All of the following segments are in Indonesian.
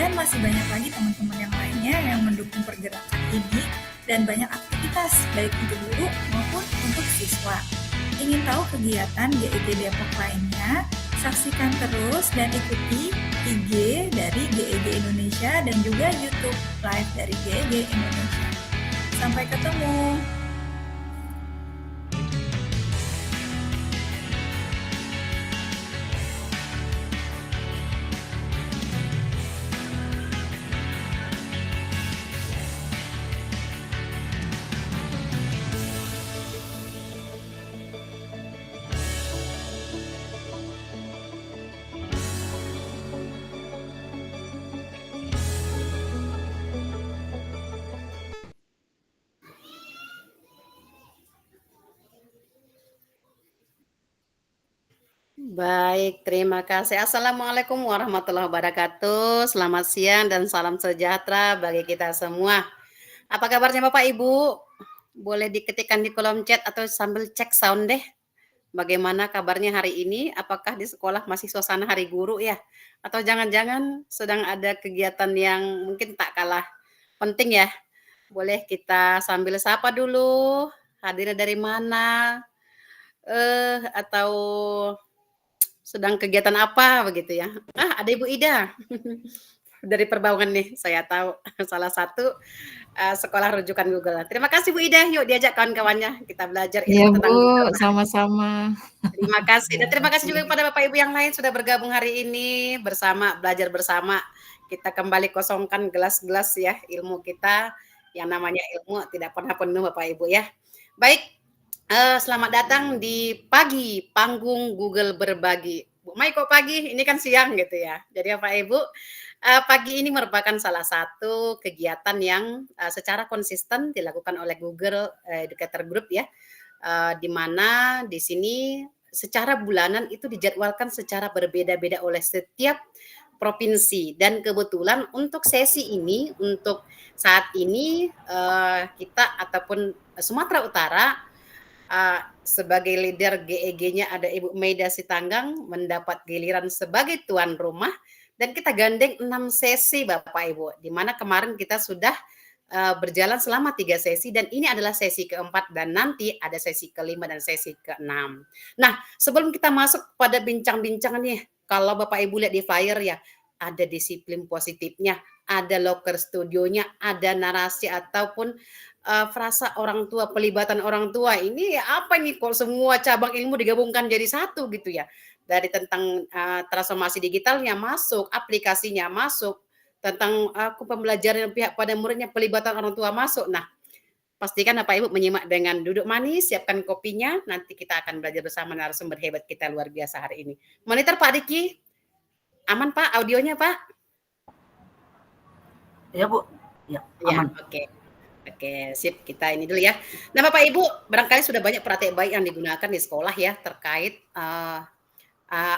Dan masih banyak lagi teman-teman yang lainnya yang mendukung pergerakan ini dan banyak aktivitas baik untuk guru maupun untuk siswa. Ingin tahu kegiatan GEG Depok lainnya? Saksikan terus dan ikuti IG dari GEG Indonesia dan juga YouTube Live dari GEG Indonesia. Sampai ketemu. Baik, terima kasih. Assalamualaikum warahmatullahi wabarakatuh. Selamat siang dan salam sejahtera bagi kita semua. Apa kabarnya Bapak Ibu? Boleh diketikkan di kolom chat atau sambil cek sound deh. Bagaimana kabarnya hari ini? Apakah di sekolah masih suasana hari guru ya? Atau jangan-jangan sedang ada kegiatan yang mungkin tak kalah penting ya? Boleh kita sambil sapa dulu. Hadirnya dari mana? Atau sedang kegiatan apa begitu ya? Ada Ibu Ida dari Perbaungan nih, saya tahu salah satu sekolah rujukan Google. Terima kasih Bu Ida, yuk diajak kawan-kawannya kita belajar Iya ilmu Bu, tentang Google. sama-sama. Terima kasih dan terima kasih juga Makasih. kepada Bapak Ibu yang lain sudah bergabung hari ini bersama belajar bersama. Kita kembali kosongkan gelas-gelas ya ilmu kita, yang namanya ilmu tidak pernah penuh Bapak Ibu ya. Baik, selamat datang di pagi panggung Google Berbagi. Bu Mai kok pagi? Ini kan siang gitu ya. Jadi Bapak Ibu, pagi ini merupakan salah satu kegiatan yang secara konsisten dilakukan oleh Google Educator Group ya, di mana di sini secara bulanan itu dijadwalkan secara berbeda-beda oleh setiap provinsi dan kebetulan untuk sesi ini, untuk saat ini kita ataupun Sumatera Utara sebagai leader GEG-nya ada Ibu Maida Sitanggang mendapat giliran sebagai tuan rumah dan kita gandeng 6 sesi Bapak Ibu, di mana kemarin kita sudah berjalan selama 3 sesi dan ini adalah sesi keempat dan nanti ada sesi kelima dan sesi keenam. Nah, sebelum kita masuk pada bincang-bincang nih, kalau Bapak Ibu lihat di flyer ya, ada disiplin positifnya, ada locker studionya, ada narasi ataupun frasa orang tua, pelibatan orang tua. Ini apa nih kok semua cabang ilmu digabungkan jadi satu gitu ya. Dari tentang transformasi digitalnya masuk, aplikasinya masuk, tentang pembelajaran pihak pada muridnya, pelibatan orang tua masuk. Nah, pastikan Bapak Ibu menyimak dengan duduk manis, siapkan kopinya, nanti kita akan belajar bersama narasumber hebat kita luar biasa hari ini. Monitor Pak Diki, aman Pak audionya Pak? Ya Bu, ya Ya, aman. oke. Oke, sip. Kita ini dulu ya. Nah, Bapak Ibu, barangkali sudah banyak praktek baik yang digunakan di sekolah ya terkait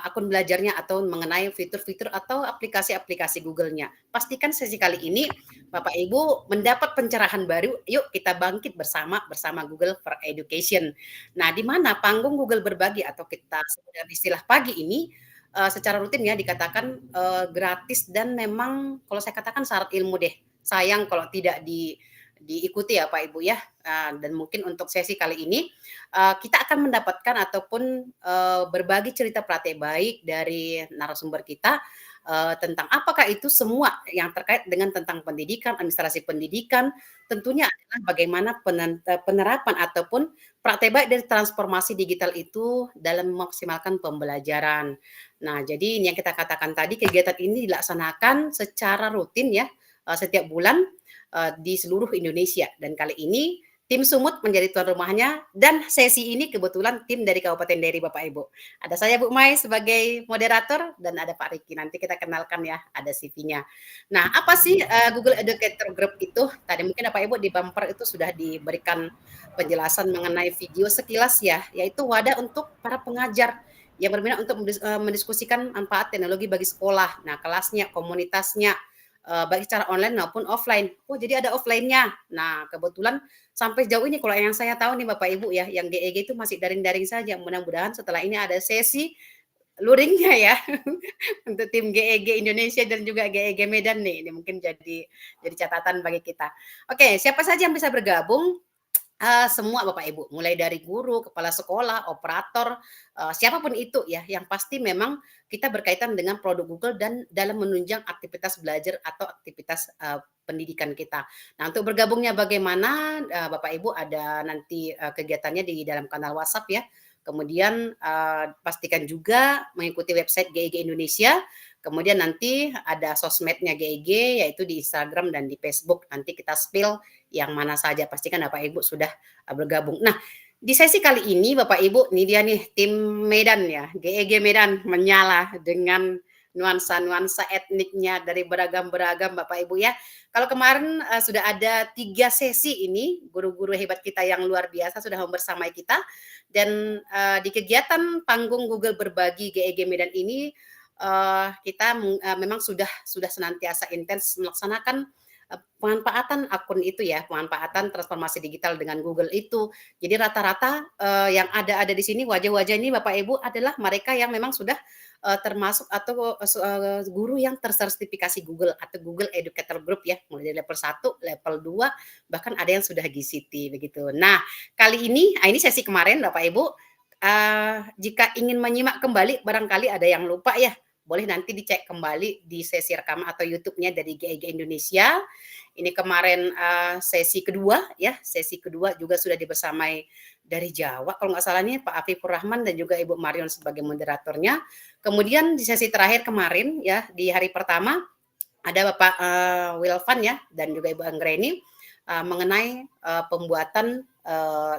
akun belajarnya atau mengenai fitur-fitur atau aplikasi-aplikasi Google-nya. Pastikan sesi kali ini Bapak Ibu mendapat pencerahan baru. Yuk kita bangkit bersama Google for Education. Nah, di mana panggung Google Berbagi atau kita sebut dengan istilah pagi ini secara rutin ya dikatakan gratis dan memang kalau saya katakan syarat ilmu deh. Sayang kalau tidak diikuti ya Pak Ibu ya. Dan mungkin untuk sesi kali ini kita akan mendapatkan ataupun berbagi cerita praktek baik dari narasumber kita tentang apakah itu semua yang terkait dengan tentang pendidikan, administrasi pendidikan, tentunya adalah bagaimana penerapan ataupun praktek baik dari transformasi digital itu dalam memaksimalkan pembelajaran. Nah, jadi ini yang kita katakan tadi kegiatan ini dilaksanakan secara rutin ya setiap bulan di seluruh Indonesia dan kali ini tim Sumut menjadi tuan rumahnya dan sesi ini kebetulan tim dari Kabupaten Deri Bapak Ibu. Ada saya Bu Mai sebagai moderator dan ada Pak Riki. Nanti kita kenalkan ya, ada CV-nya. Nah, apa sih Google Educator Group itu? Tadi mungkin Bapak Ibu di bumper itu sudah diberikan penjelasan mengenai video sekilas ya, yaitu wadah untuk para pengajar yang berminat untuk mendiskusikan manfaat teknologi bagi sekolah. Nah, kelasnya, komunitasnya, baik secara online maupun offline. Oh, jadi ada offline-nya. Nah, kebetulan sampai jauh ini kalau yang saya tahu nih Bapak Ibu ya, yang GEG itu masih daring-daring saja. Mudah-mudahan setelah ini ada sesi luringnya ya untuk tim GEG Indonesia dan juga GEG Medan nih. Ini mungkin jadi catatan bagi kita. Oke, siapa saja yang bisa bergabung? Semua Bapak Ibu, mulai dari guru, kepala sekolah, operator, siapapun itu ya, yang pasti memang kita berkaitan dengan produk Google dan dalam menunjang aktivitas belajar atau aktivitas pendidikan kita. Nah, untuk bergabungnya bagaimana, Bapak Ibu ada nanti kegiatannya di dalam kanal WhatsApp ya. Kemudian pastikan juga mengikuti website GEG Indonesia. Kemudian nanti ada sosmednya GEG yaitu di Instagram dan di Facebook. Nanti kita spill yang mana saja. Pastikan Bapak Ibu sudah bergabung. Nah, di sesi kali ini Bapak Ibu, ini dia nih tim Medan ya, GEG Medan menyala dengan nuansa-nuansa etniknya dari beragam-beragam Bapak Ibu ya. Kalau kemarin sudah ada 3 sesi ini, guru-guru hebat kita yang luar biasa sudah membersamai kita dan di kegiatan panggung Google Berbagi GEG Medan ini kita memang sudah senantiasa intens melaksanakan pemanfaatan akun itu ya, pemanfaatan transformasi digital dengan Google itu. Jadi rata-rata yang ada di sini wajah-wajah ini Bapak Ibu adalah mereka yang memang sudah termasuk atau guru yang tersertifikasi Google atau Google Educator Group ya, mulai dari level 1, level 2, bahkan ada yang sudah GCT begitu. Nah, kali ini sesi kemarin Bapak Ibu, jika ingin menyimak kembali barangkali ada yang lupa ya, boleh nanti dicek kembali di sesi rekaman atau YouTube-nya dari GEG Indonesia. Ini kemarin sesi kedua ya, sesi kedua juga sudah dibersamai dari Jawa kalau nggak salah nih Pak Afifur Rahman dan juga Ibu Marion sebagai moderatornya. Kemudian di sesi terakhir kemarin ya di hari pertama ada Bapak Wilvan ya dan juga Ibu Anggreni mengenai pembuatan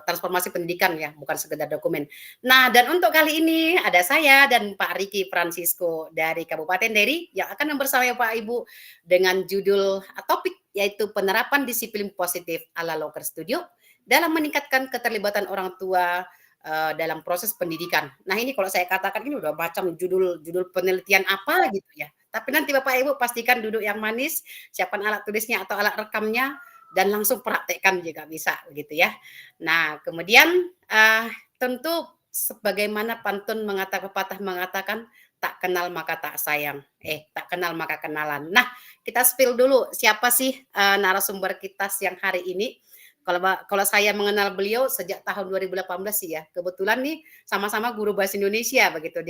transformasi pendidikan ya, bukan sekedar dokumen. Nah, dan untuk kali ini ada saya dan Pak Riki Francisco dari Kabupaten Deri yang akan membersamai Pak Ibu dengan judul topik yaitu penerapan disiplin positif ala Loker Studio dalam meningkatkan keterlibatan orang tua dalam proses pendidikan. Nah, ini kalau saya katakan ini udah macam judul penelitian apa gitu ya. Tapi nanti Bapak Ibu pastikan duduk yang manis, siapkan alat tulisnya atau alat rekamnya dan langsung praktekkan jika bisa begitu ya. Nah, kemudian tentu sebagaimana pantun pepatah mengatakan tak kenal maka tak sayang. Tak kenal maka kenalan. Nah, kita spill dulu siapa sih narasumber kita siang hari ini. Kalau saya mengenal beliau sejak tahun 2018 sih ya. Kebetulan nih sama-sama guru bahasa Indonesia begitu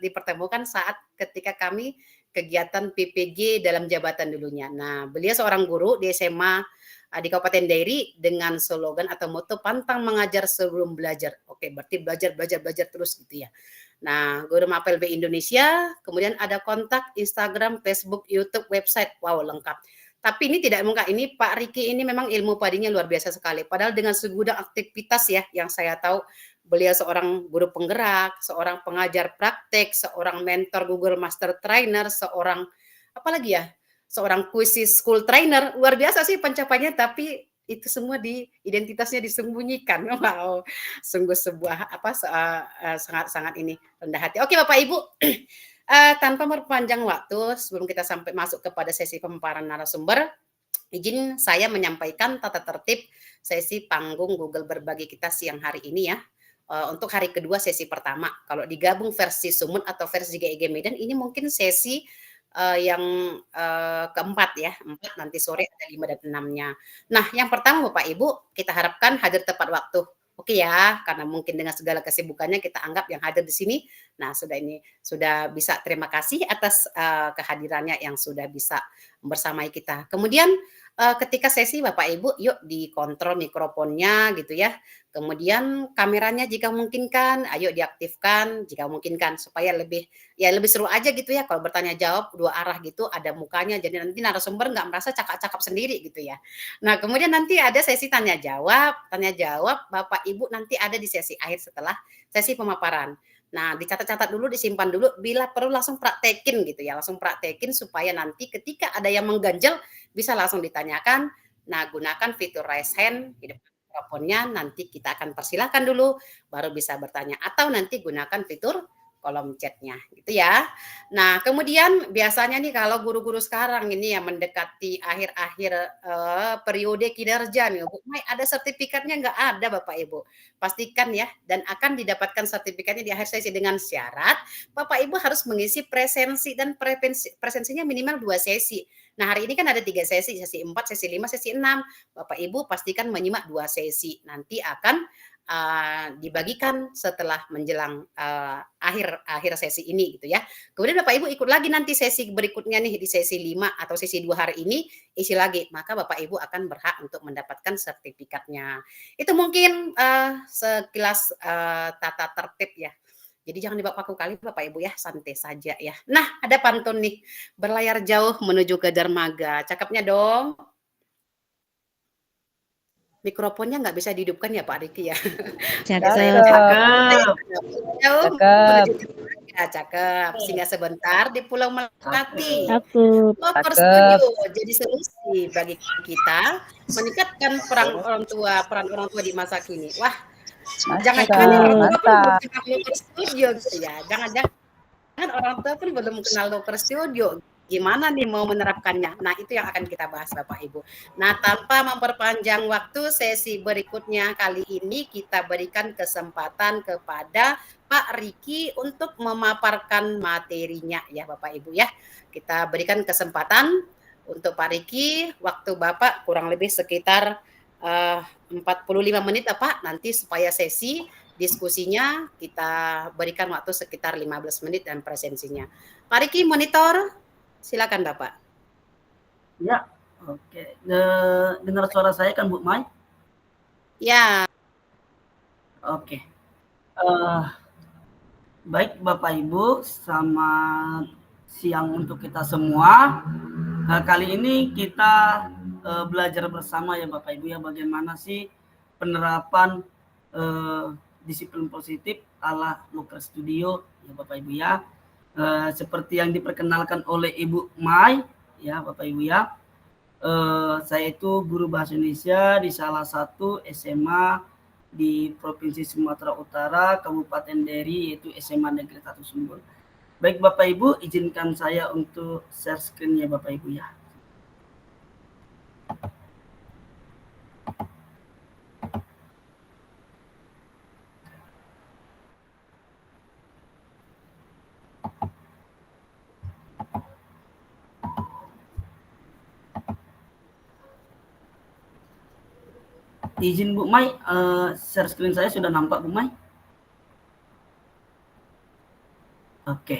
dipertemukan saat ketika kami kegiatan PPG dalam jabatan dulunya. Nah, beliau seorang guru di SMA di Kabupaten Dairi dengan slogan atau moto pantang mengajar sebelum belajar. Oke, berarti belajar terus gitu ya. Nah, Guru Mapel B Indonesia, kemudian ada kontak Instagram, Facebook, YouTube, website. Wow, lengkap. Tapi ini tidak mengungkap, ini Pak Riki ini memang ilmu padinya luar biasa sekali. Padahal dengan segudang aktivitas ya yang saya tahu beliau seorang guru penggerak, seorang pengajar praktek, seorang mentor Google Master Trainer, seorang apalagi ya, seorang kuisi school trainer. Luar biasa sih pencapaiannya, tapi itu semua identitasnya disembunyikan. Wow, sungguh sebuah sangat ini rendah hati. Oke Bapak Ibu, tanpa memperpanjang waktu sebelum kita sampai masuk kepada sesi pemaparan narasumber, izin saya menyampaikan tata tertib sesi panggung Google Berbagi kita siang hari ini ya. Untuk hari kedua sesi pertama, kalau digabung versi Sumut atau versi GEG Medan, ini mungkin sesi yang keempat ya, 4 nanti sore ada 5 dan 6-nya. Nah, yang pertama Bapak Ibu, kita harapkan hadir tepat waktu. Oke ya, karena mungkin dengan segala kesibukannya kita anggap yang hadir di sini, nah sudah bisa terima kasih atas kehadirannya yang sudah bisa bersamai kita. Kemudian ketika sesi Bapak Ibu yuk dikontrol mikrofonnya gitu ya. Kemudian kameranya jika memungkinkan, ayo diaktifkan jika memungkinkan supaya lebih seru aja gitu ya kalau bertanya jawab dua arah gitu ada mukanya jadi nanti narasumber nggak merasa cakap-cakap sendiri gitu ya. Nah, kemudian nanti ada sesi tanya jawab Bapak Ibu nanti ada di sesi akhir setelah sesi pemaparan. Nah, dicatat-catat dulu, disimpan dulu, bila perlu langsung praktekin gitu ya, langsung praktekin supaya nanti ketika ada yang mengganjal bisa langsung ditanyakan. Nah, gunakan fitur raise hand di depan mikrofonnya, nanti kita akan persilahkan dulu, baru bisa bertanya. Atau nanti gunakan fitur kolom chatnya gitu ya. Nah, kemudian biasanya nih kalau guru-guru sekarang ini yang mendekati akhir-akhir periode kinerja nih, Bu Mai, ada sertifikatnya nggak ada Bapak Ibu. Pastikan ya, dan akan didapatkan sertifikatnya di akhir sesi dengan syarat Bapak Ibu harus mengisi presensi dan presensinya minimal 2 sesi. Nah, hari ini kan ada 3 sesi, sesi 4, sesi 5, sesi 6. Bapak Ibu pastikan menyimak 2 sesi. Nanti akan dibagikan setelah menjelang akhir sesi ini gitu ya. Kemudian Bapak Ibu ikut lagi nanti sesi berikutnya nih di sesi 5 atau sesi 2 hari ini isi lagi, maka Bapak Ibu akan berhak untuk mendapatkan sertifikatnya. Itu mungkin sekilas tata tertib ya. Jadi jangan dibawa paku kali Bapak Ibu ya, santai saja ya. Nah, ada pantun nih, berlayar jauh menuju ke dermaga. Cakepnya dong. Mikrofonnya nggak bisa dihidupkan ya Pak Riki ya. Saya Cakep. jauh Cakep. menuju ke dermaga, cakep. Singgah sebentar di Pulau Melati. Cakep. Loker Studio jadi solusi bagi kita meningkatkan peran orang tua di masa kini. Wah, jangan-jangan orang tua pun belum kenal Loker Studio gitu ya. Jangan-jangan orang tua pun belum kenal Loker Studio. Gimana nih mau menerapkannya? Nah, itu yang akan kita bahas Bapak Ibu. Nah, tanpa memperpanjang waktu, sesi berikutnya kali ini kita berikan kesempatan kepada Pak Riki untuk memaparkan materinya ya Bapak Ibu ya. Kita berikan kesempatan untuk Pak Riki, waktu Bapak kurang lebih sekitar 45 menit Pak, nanti supaya sesi diskusinya kita berikan waktu sekitar 15 menit dan presensinya. Pak Riki monitor. Silakan Bapak. Ya, oke. Dengar suara saya kan Bu Mai? Ya. Oke. Baik Bapak Ibu, selamat siang untuk kita semua. Kali ini kita belajar bersama ya Bapak Ibu ya, bagaimana sih penerapan disiplin positif ala Loker Studio ya Bapak Ibu ya. Seperti yang diperkenalkan oleh Ibu Mai ya Bapak Ibu ya, saya itu guru bahasa Indonesia di salah satu SMA di Provinsi Sumatera Utara, Kabupaten Deri, yaitu SMA Negeri 1 Sumbul. Baik Bapak Ibu, izinkan saya untuk share screen-nya Bapak Ibu ya. Izin Bu Mai, share screen saya sudah nampak Bu Mai? Oke,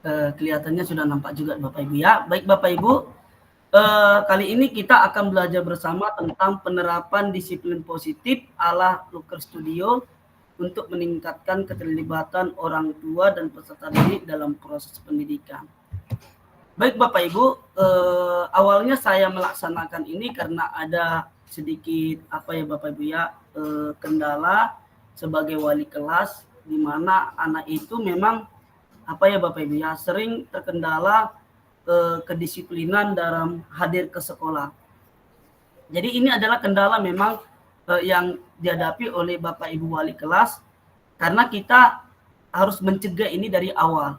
kelihatannya sudah nampak juga Bapak Ibu ya. Baik Bapak Ibu, kali ini kita akan belajar bersama tentang penerapan disiplin positif ala Loker Studio untuk meningkatkan keterlibatan orang tua dan peserta didik dalam proses pendidikan. Baik Bapak Ibu, awalnya saya melaksanakan ini karena ada sedikit Bapak Ibu ya, kendala sebagai wali kelas, di mana anak itu memang Bapak Ibu ya, sering terkendala kedisiplinan dalam hadir ke sekolah. Jadi ini adalah kendala memang yang dihadapi oleh Bapak Ibu wali kelas, karena kita harus mencegah ini dari awal.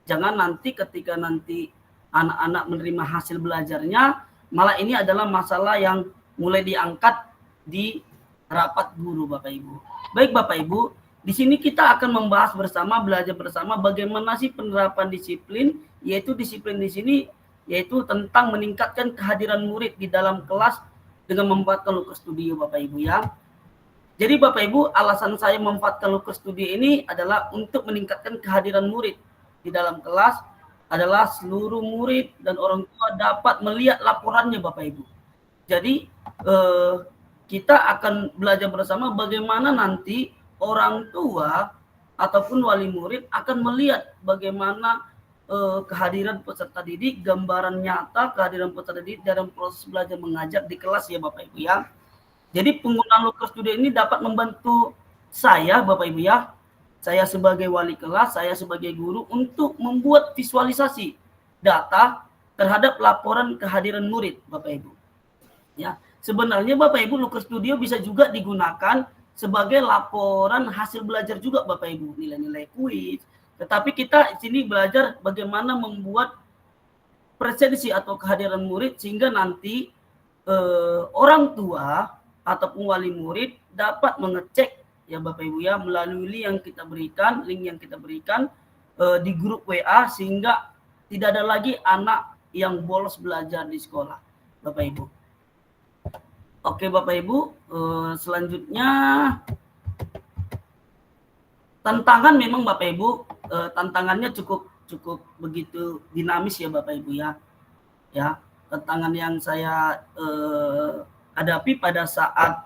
Jangan nanti ketika nanti anak-anak menerima hasil belajarnya, malah ini adalah masalah yang mulai diangkat di rapat guru Bapak Ibu. Baik Bapak Ibu, di sini kita akan membahas bersama, belajar bersama bagaimana sih penerapan disiplin, yaitu disiplin di sini yaitu tentang meningkatkan kehadiran murid di dalam kelas dengan memanfaatkan Loker Studio Bapak Ibu ya. Jadi Bapak Ibu, alasan saya memanfaatkan Loker Studio ini adalah untuk meningkatkan kehadiran murid di dalam kelas, adalah seluruh murid dan orang tua dapat melihat laporannya Bapak Ibu. Jadi kita akan belajar bersama bagaimana nanti orang tua ataupun wali murid akan melihat bagaimana kehadiran peserta didik, gambaran nyata kehadiran peserta didik dalam proses belajar mengajar di kelas ya Bapak Ibu ya. Jadi penggunaan Loker Studio ini dapat membantu saya Bapak Ibu ya, saya sebagai wali kelas, saya sebagai guru untuk membuat visualisasi data terhadap laporan kehadiran murid Bapak Ibu. Ya, sebenarnya Bapak Ibu Loker Studio bisa juga digunakan sebagai laporan hasil belajar juga Bapak Ibu, nilai-nilai kuis, Tetapi kita di sini belajar bagaimana membuat presensi atau kehadiran murid sehingga nanti orang tua ataupun wali murid dapat mengecek ya Bapak Ibu ya melalui link yang kita berikan di grup WA sehingga tidak ada lagi anak yang bolos belajar di sekolah Bapak Ibu. Oke Bapak Ibu, selanjutnya tantangan memang Bapak Ibu, tantangannya cukup begitu dinamis ya Bapak Ibu ya. Ya, tantangan yang saya hadapi pada saat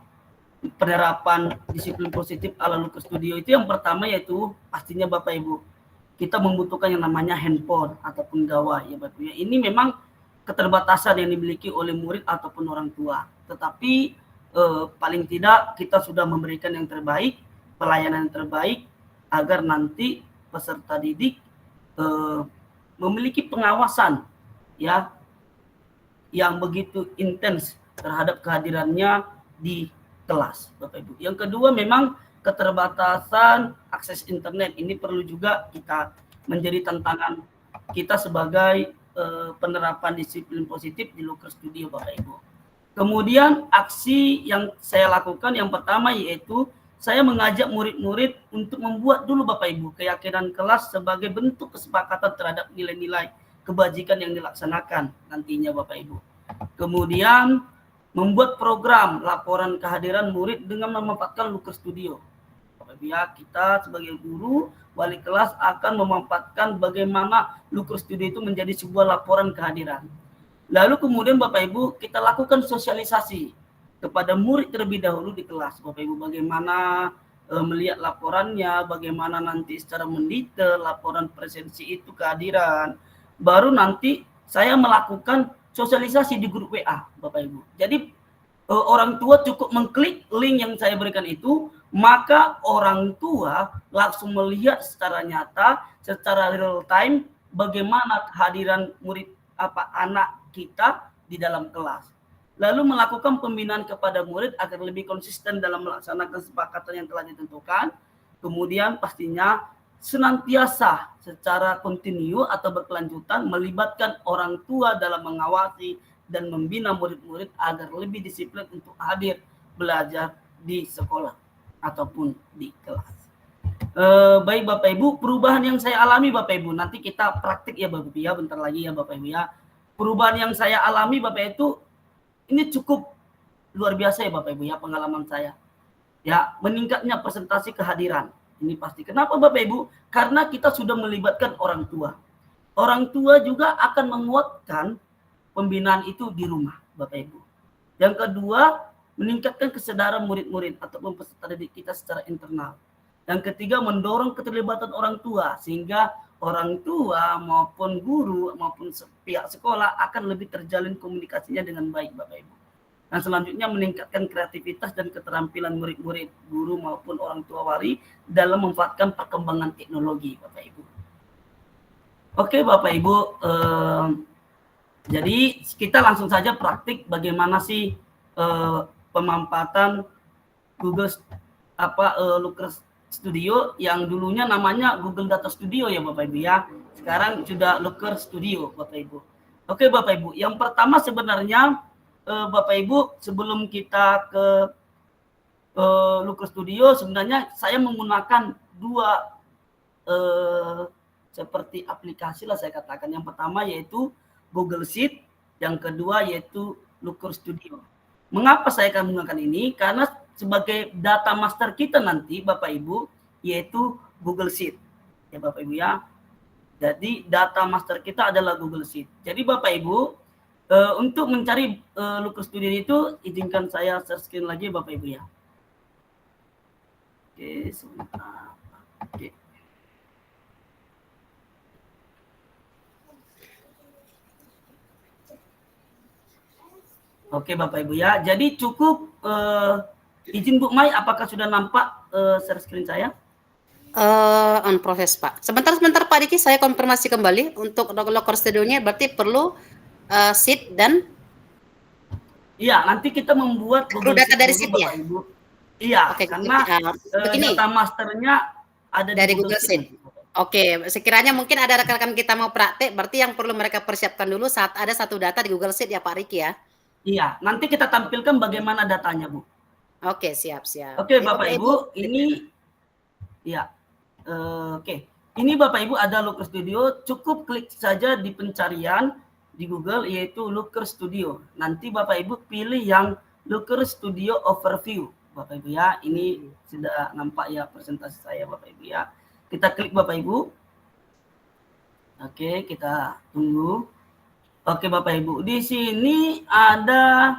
penerapan disiplin positif ala Lukers Studio itu yang pertama yaitu pastinya Bapak Ibu kita membutuhkan yang namanya handphone ataupun gawai ya Bapak Ibu. Ini memang keterbatasan yang dimiliki oleh murid ataupun orang tua. Tetapi paling tidak kita sudah memberikan yang terbaik, pelayanan yang terbaik agar nanti peserta didik memiliki pengawasan ya yang begitu intens terhadap kehadirannya di kelas Bapak Ibu. Yang kedua memang keterbatasan akses internet ini perlu juga kita menjadi tantangan kita sebagai penerapan disiplin positif di Lukers Studio Bapak Ibu. Kemudian aksi yang saya lakukan yang pertama yaitu saya mengajak murid-murid untuk membuat dulu Bapak Ibu keyakinan kelas sebagai bentuk kesepakatan terhadap nilai-nilai kebajikan yang dilaksanakan nantinya Bapak Ibu. Kemudian membuat program laporan kehadiran murid dengan memanfaatkan Lukers Studio. Bapak Ibu ya, kita sebagai guru, wali kelas akan memanfaatkan bagaimana Lukers Studio itu menjadi sebuah laporan kehadiran. Lalu kemudian Bapak Ibu kita lakukan sosialisasi kepada murid terlebih dahulu di kelas. Bapak Ibu bagaimana melihat laporannya, bagaimana nanti secara mendetail laporan presensi itu kehadiran. Baru nanti saya melakukan sosialisasi di grup WA Bapak Ibu. Jadi orang tua cukup mengklik link yang saya berikan itu, maka orang tua langsung melihat secara nyata, secara real time bagaimana kehadiran murid anak kita di dalam kelas. Lalu melakukan pembinaan kepada murid agar lebih konsisten dalam melaksanakan kesepakatan yang telah ditentukan. Kemudian pastinya senantiasa secara kontinu atau berkelanjutan melibatkan orang tua dalam mengawasi dan membina murid-murid agar lebih disiplin untuk hadir belajar di sekolah ataupun di kelas. Baik Bapak Ibu, perubahan yang saya alami Bapak Ibu, nanti kita praktik ya Bapak Ibu ya, bentar lagi ya Bapak Ibu ya. Perubahan yang saya alami Bapak itu ini cukup luar biasa ya Bapak Ibu ya, pengalaman saya. Ya, meningkatnya presentasi kehadiran. Ini pasti. Kenapa Bapak Ibu? Karena kita sudah melibatkan orang tua. Orang tua juga akan menguatkan pembinaan itu di rumah Bapak Ibu. Yang kedua, meningkatkan kesadaran murid-murid ataupun peserta didik kita secara internal. Yang ketiga, mendorong keterlibatan orang tua sehingga orang tua maupun guru maupun pihak sekolah akan lebih terjalin komunikasinya dengan baik Bapak Ibu. Dan selanjutnya meningkatkan kreativitas dan keterampilan murid-murid, guru maupun orang tua wali dalam memanfaatkan perkembangan teknologi Bapak Ibu. Oke Bapak Ibu, jadi kita langsung saja praktik bagaimana sih pemanfaatan Google Lukers Studio yang dulunya namanya Google Data Studio ya Bapak Ibu ya. Sekarang sudah Lukers Studio Bapak Ibu. Oke Bapak Ibu, yang pertama sebenarnya Bapak Ibu sebelum kita ke Lukers Studio sebenarnya saya menggunakan dua seperti aplikasi lah saya katakan. Yang pertama yaitu Google Sheet, yang kedua yaitu Lukers Studio. Mengapa saya akan menggunakan ini? Karena sebagai data master kita nanti Bapak Ibu yaitu Google Sheet. Ya Bapak Ibu ya. Jadi data master kita adalah Google Sheet. Jadi Bapak Ibu untuk mencari Lukers Studio itu izinkan saya share screen lagi Bapak Ibu ya. Oke, sebentar. Oke. Oke Bapak Ibu ya. Jadi cukup izin Bu Mai, apakah sudah nampak share screen saya? On proses Pak. Sebentar Pak Diki, saya konfirmasi kembali untuk Lukers Studio-nya berarti perlu sheet dan iya, nanti kita membuat perlu data dari sheet ya. Iya, oke, karena begini, data masternya ada dari di Google Sheet. Oke, sekiranya mungkin ada rekan-rekan kita mau praktek, berarti yang perlu mereka persiapkan dulu saat ada satu data di Google Sheet ya Pak Riki ya? Iya, nanti kita tampilkan bagaimana datanya, Bu. Oke, siap-siap. Oke, Jadi Bapak Ibu, ini ya. Oke. Ini Bapak Ibu ada Looker Studio, cukup klik saja di pencarian di Google yaitu Looker Studio. Nanti Bapak Ibu pilih yang Looker Studio Overview. Bapak Ibu ya, ini sudah nampak ya presentasi saya Bapak Ibu ya. Kita klik Bapak Ibu. Oke, kita tunggu. Oke Bapak Ibu, di sini ada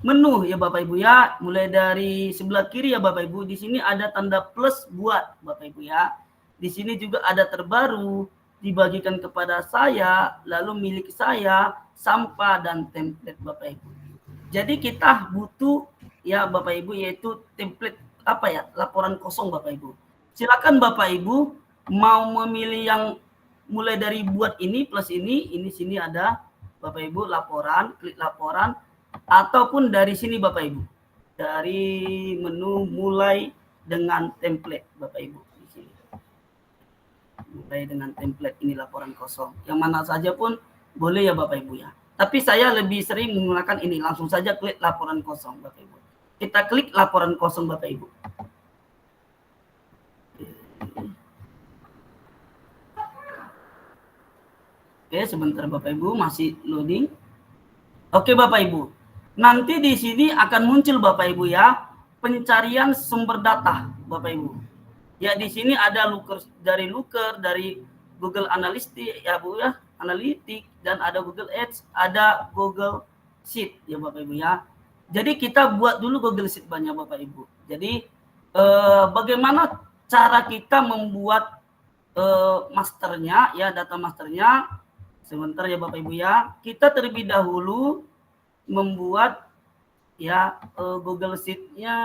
menu ya Bapak Ibu ya. Mulai dari sebelah kiri ya Bapak Ibu, di sini ada tanda plus buat Bapak Ibu ya. Di sini juga ada terbaru, dibagikan kepada saya, lalu milik saya, sampah dan template Bapak Ibu. Jadi kita butuh ya Bapak Ibu yaitu template apa ya? Laporan kosong Bapak Ibu. Silakan Bapak Ibu mau memilih yang mulai dari buat ini plus ini sini ada Bapak Ibu laporan, klik laporan, ataupun dari sini Bapak Ibu. Dari menu mulai dengan template Bapak Ibu di sini. Mulai dengan template ini laporan kosong. Yang mana saja pun boleh ya Bapak Ibu ya. Tapi saya lebih sering menggunakan ini, langsung saja klik laporan kosong Bapak Ibu. Kita klik laporan kosong Bapak Ibu. Oke, sebentar Bapak Ibu masih loading. Oke Bapak Ibu. Nanti di sini akan muncul Bapak Ibu ya pencarian sumber data Bapak Ibu. Ya di sini ada Looker dari Google Analytics ya Bu ya, Analytics dan ada Google Ads, ada Google Sheet ya Bapak Ibu ya. Jadi kita buat dulu Google Sheet banyak Bapak Ibu. Jadi bagaimana cara kita membuat masternya ya, data masternya. Sebentar ya Bapak Ibu ya. Kita terlebih dahulu membuat ya Google Sheet-nya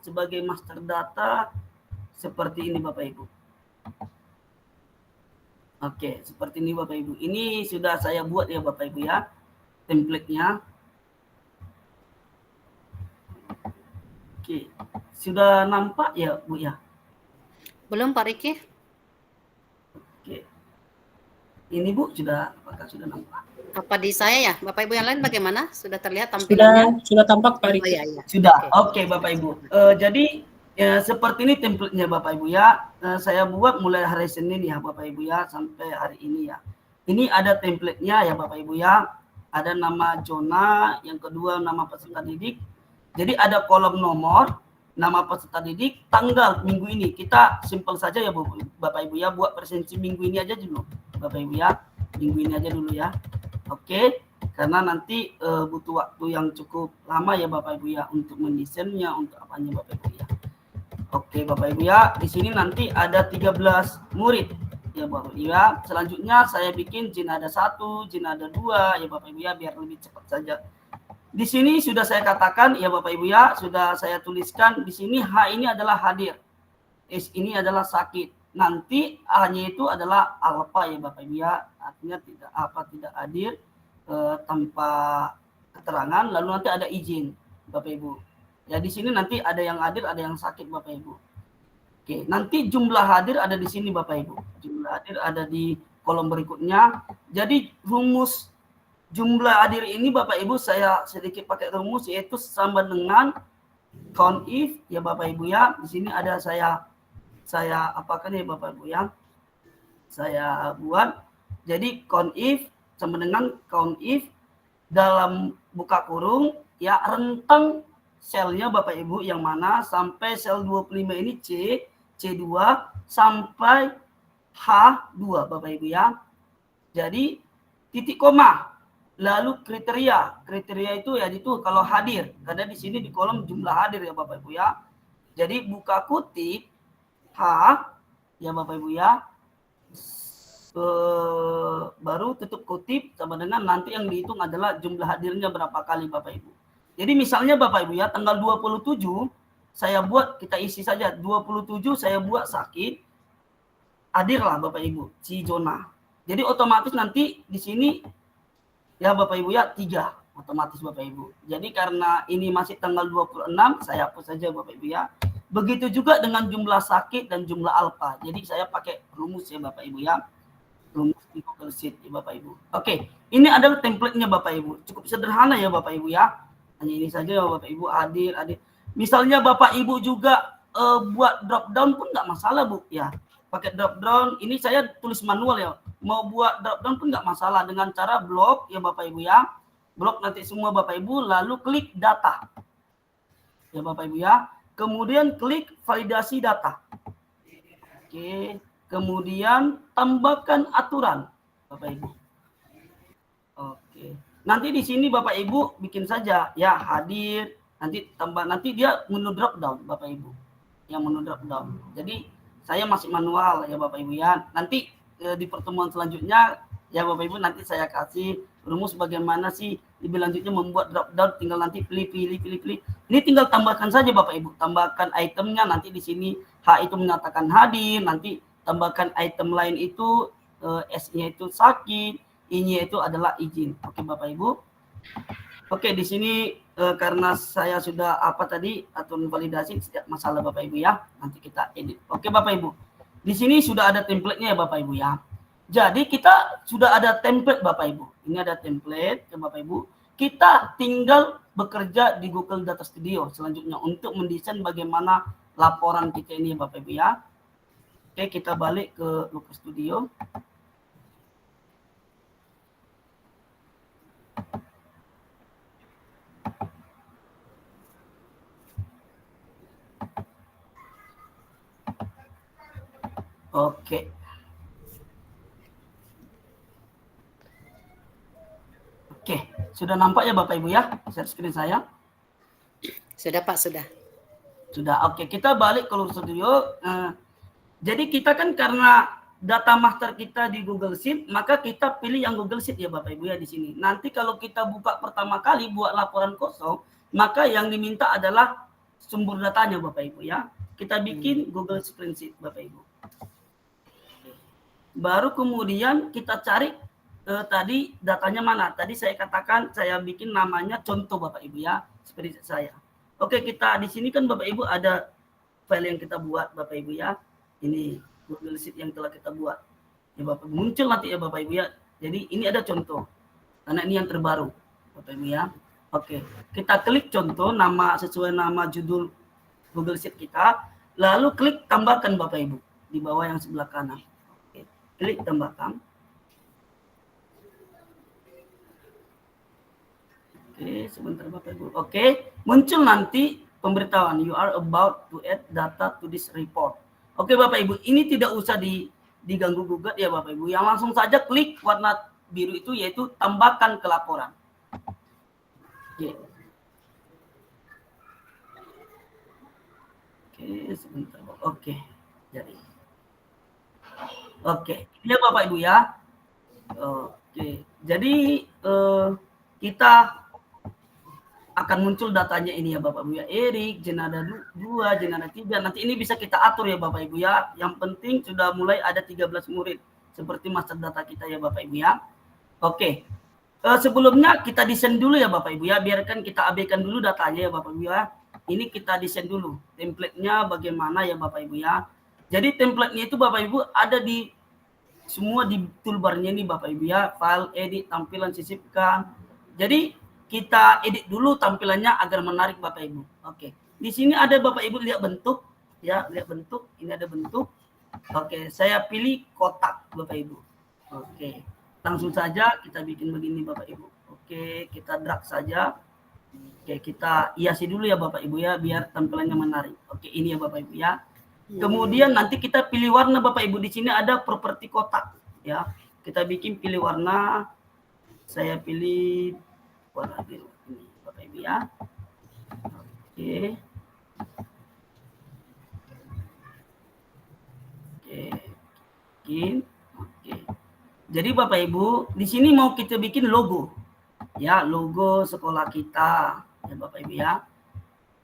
sebagai master data seperti ini Bapak Ibu. Oke, seperti ini Bapak Ibu. Ini sudah saya buat ya Bapak Ibu ya, template-nya. Oke, sudah nampak ya Bu ya? Belum Pak Riki? Oke. Ini Bu apakah sudah nampak? Apa di saya ya? Bapak Ibu yang lain bagaimana? Sudah terlihat tampilannya? Sudah tampak Pak Oh Riki. iya, iya. Sudah. Oke Bapak Ibu. Jadi ya, seperti ini template-nya Bapak Ibu ya. Saya buat mulai hari Senin ya Bapak Ibu ya sampai hari ini ya. Ini ada template-nya ya Bapak Ibu ya. Ada nama zona, yang kedua nama peserta didik. Jadi ada kolom nomor, nama peserta didik, tanggal minggu ini. Kita simpel saja ya Bapak Ibu ya, buat presensi minggu ini aja dulu. Bapak Ibu ya, minggu ini aja dulu ya. Oke, karena nanti butuh waktu yang cukup lama ya Bapak Ibu ya untuk mendesainnya, untuk apanya Bapak Ibu ya. Oke Bapak Ibu ya, di sini nanti ada 13 murid ya Bapak Ibu ya. Selanjutnya saya bikin jin ada 1, jin ada 2 ya Bapak Ibu ya, biar lebih cepat saja. Di sini sudah saya katakan ya Bapak Ibu ya, sudah saya tuliskan di sini H ini adalah hadir, S ini adalah sakit. Nanti A-nya itu adalah alfa ya Bapak Ibu ya, artinya tidak hadir tanpa keterangan, lalu nanti ada izin Bapak Ibu. Ya di sini nanti ada yang hadir, ada yang sakit Bapak Ibu. Oke, nanti jumlah hadir ada di sini Bapak Ibu. Jumlah hadir ada di kolom berikutnya. Jadi rumus jumlah hadir ini Bapak Ibu saya sedikit pakai rumus yaitu sama dengan count if ya Bapak Ibu ya. Di sini ada saya apakan ya Bapak Ibu ya. Saya buat. Jadi count if sama dengan count if dalam buka kurung ya rentang selnya Bapak Ibu yang mana sampai sel 25 ini C2 sampai H2 Bapak Ibu ya. Jadi titik koma. Lalu kriteria itu ya itu kalau hadir. Karena di sini di kolom jumlah hadir ya Bapak Ibu ya. Jadi buka kutip H ya Bapak Ibu ya. Baru tutup kutip sama dengan nanti yang dihitung adalah jumlah hadirnya berapa kali Bapak Ibu. Jadi misalnya Bapak Ibu ya tanggal 27 saya buat, kita isi saja 27 saya buat sakit, hadirlah Bapak Ibu si zona. Jadi otomatis nanti di sini ya Bapak Ibu ya 3 otomatis Bapak Ibu. Jadi karena ini masih tanggal 26 saya hapus saja Bapak Ibu ya. Begitu juga dengan jumlah sakit dan jumlah alfa. Jadi saya pakai rumus ya Bapak Ibu ya. Rumus di Google Sheet ya Bapak Ibu. Oke, ini adalah template-nya Bapak Ibu. Cukup sederhana ya Bapak Ibu ya. Hanya ini saja ya Bapak Ibu, hadir. Misalnya Bapak Ibu juga buat drop down pun nggak masalah Bu ya. Pakai drop down, ini saya tulis manual ya. Mau buat drop down pun nggak masalah dengan cara blok ya Bapak Ibu ya. Blok nanti semua Bapak Ibu, lalu klik data. Ya Bapak Ibu ya. Kemudian klik validasi data. Oke, kemudian tambahkan aturan Bapak Ibu. Oke. Nanti di sini Bapak Ibu bikin saja ya hadir, nanti tambah, nanti dia menu drop down Bapak Ibu. Yang menu drop down. Jadi saya masih manual ya Bapak Ibu ya. Nanti di pertemuan selanjutnya ya Bapak Ibu nanti saya kasih rumus bagaimana sih lebih lanjutnya membuat drop down, tinggal nanti pilih. Ini tinggal tambahkan saja Bapak Ibu, tambahkan itemnya nanti di sini H itu menyatakan hadir, nanti tambahkan item lain itu S-nya itu sakit, I-nya itu adalah izin. Oke Bapak Ibu. Oke, di sini karena saya sudah aturan validasi tidak masalah Bapak Ibu ya. Nanti kita edit. Oke Bapak Ibu. Di sini sudah ada template-nya ya Bapak Ibu ya. Jadi kita sudah ada template Bapak Ibu. Ini ada template ya Bapak Ibu. Kita tinggal bekerja di Google Data Studio selanjutnya untuk mendesain bagaimana laporan kita ini ya Bapak Ibu ya. Oke, kita balik ke Looker Studio. Oke. Oke, sudah nampak ya Bapak Ibu ya? Share screen saya. Sudah Pak, sudah. Sudah. Oke, kita balik ke Looker Studio. Jadi kita kan karena data master kita di Google Sheet, maka kita pilih yang Google Sheet ya Bapak Ibu ya di sini. Nanti kalau kita buka pertama kali buat laporan kosong, maka yang diminta adalah sumber datanya Bapak Ibu ya. Kita bikin Google Spreadsheet Bapak Ibu. Baru kemudian kita cari tadi datanya mana. Tadi saya katakan saya bikin namanya contoh Bapak Ibu ya, seperti saya. Oke, kita di sini kan Bapak Ibu ada file yang kita buat Bapak Ibu ya. Ini Google Sheet yang telah kita buat. Ya Bapak muncul nanti ya Bapak Ibu ya. Jadi ini ada contoh. Karena ini yang terbaru Bapak Ibu ya. Oke, kita klik contoh nama sesuai nama judul Google Sheet kita, lalu klik tambahkan Bapak Ibu di bawah yang sebelah kanan. Oke, klik tambahkan. Oke, sebentar Bapak Ibu. Oke, muncul nanti pemberitahuan you are about to add data to this report. Oke Bapak Ibu, ini tidak usah diganggu gugat ya Bapak Ibu. Yang langsung saja klik warna biru itu yaitu tambahkan ke laporan. Oke. Oke, sebentar. Oke. Jadi. Oke, ini Bapak Ibu ya. Oke. Jadi kita akan muncul datanya ini ya Bapak Ibu ya. Erik, Jenada 2, Jenada 3. Nanti ini bisa kita atur ya Bapak Ibu ya. Yang penting sudah mulai ada 13 murid. Seperti master data kita ya Bapak Ibu ya. Oke. Sebelumnya kita desain dulu ya Bapak Ibu ya. Biarkan kita abaikan dulu datanya ya Bapak Ibu ya. Ini kita desain dulu. Template-nya bagaimana ya Bapak Ibu ya. Jadi template-nya itu Bapak Ibu ada di semua di toolbar-nya ini Bapak Ibu ya. File, edit, tampilan, sisipkan. Jadi kita edit dulu tampilannya agar menarik Bapak Ibu. Oke. Di sini ada Bapak Ibu lihat bentuk ya, lihat bentuk. Ini ada bentuk. Oke, saya pilih kotak Bapak Ibu. Oke. Langsung saja kita bikin begini Bapak Ibu. Oke, kita drag saja. Oke, kita hiasi dulu ya Bapak Ibu ya biar tampilannya menarik. Oke, ini ya Bapak Ibu ya. Kemudian nanti kita pilih warna Bapak Ibu. Di sini ada properti kotak ya. Kita bikin pilih warna. Saya pilih warna biru ini Bapak Ibu ya. Oke. Oke. Bikin. Oke. Jadi Bapak Ibu, di sini mau kita bikin logo. Ya, logo sekolah kita. Ya Bapak Ibu ya.